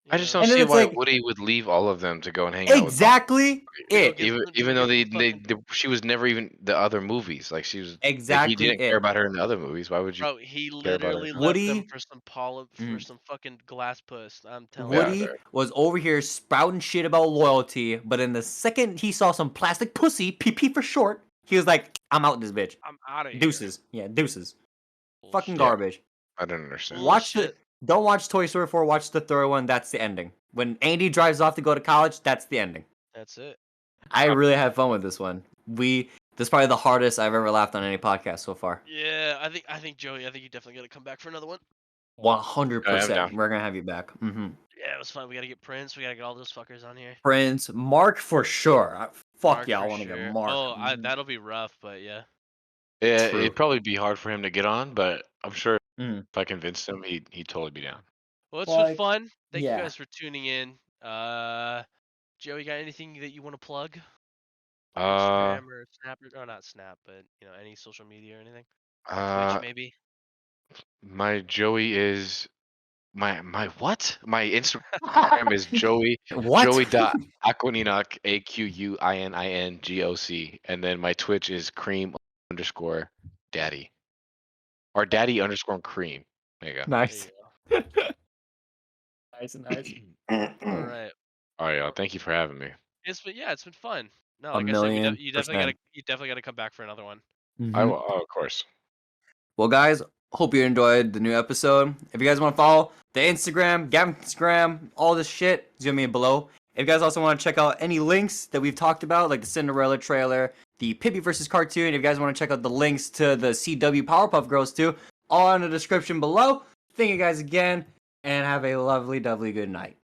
I just know? don't And then see it's why like Woody would leave all of them to go and hang out with exactly To go it. get even some- to even go though get some fucking- she was never even the other movies. Like she was like, he Exactly didn't care it. about her in the other movies. Why would you Bro, he care about her? literally left them Woody for for Mm. some fucking glass puss. I'm telling Yeah, you. Woody was over here spouting shit about loyalty, but in the second he saw some plastic pussy, PP for short, he was like, I'm out this bitch. I'm out of here. Deuces. Yeah, deuces. Fucking Bullshit. Yeah. garbage. I didn't understand. Bullshit. Don't watch Toy Story 4, watch the third one, that's the ending. When Andy drives off to go to college, that's the ending. That's it. I really had fun with this one. This is probably the hardest I've ever laughed on any podcast so far. Yeah, I think Joey, I think you definitely gotta come back for another one. 100%. down. We're gonna have you back. Yeah, it was fun. We gotta get Prince. We gotta get all those fuckers on here. Prince, Mark for sure. Fuck Mark yeah, I for want to get sure. Mark. Oh, that'll be rough, but yeah. Yeah, True. it'd probably be hard for him to get on, but I'm sure Mm. if I convinced him, he'd totally be down. Well, it's Like, been fun. Thank you yeah. guys for tuning in. Joey, got anything that you want to plug? Uh, Instagram or Snap or not Snap, but any social media or anything. uh, Twitch maybe. my Joey is my what? My Instagram is Joey What? Joey.Aquiningoc Aquiningoc, and then my Twitch is cream_daddy or daddy_cream. There you go. Nice. There you Nice. go. All right. All right, y'all. Thank you for having me. It's been fun. No, A like I said, million you percent. definitely gotta come back for another one. I will, oh, of course. Well, guys, hope you enjoyed the new episode. If you guys want to follow the Instagram, Gavin's Instagram, all this shit is gonna be below. If you guys also want to check out any links that we've talked about, like the Cinderella trailer, the Pippi vs. cartoon, if you guys want to check out the links to the CW Powerpuff Girls too, all in the description below. Thank you guys again, and have a lovely, dovely good night.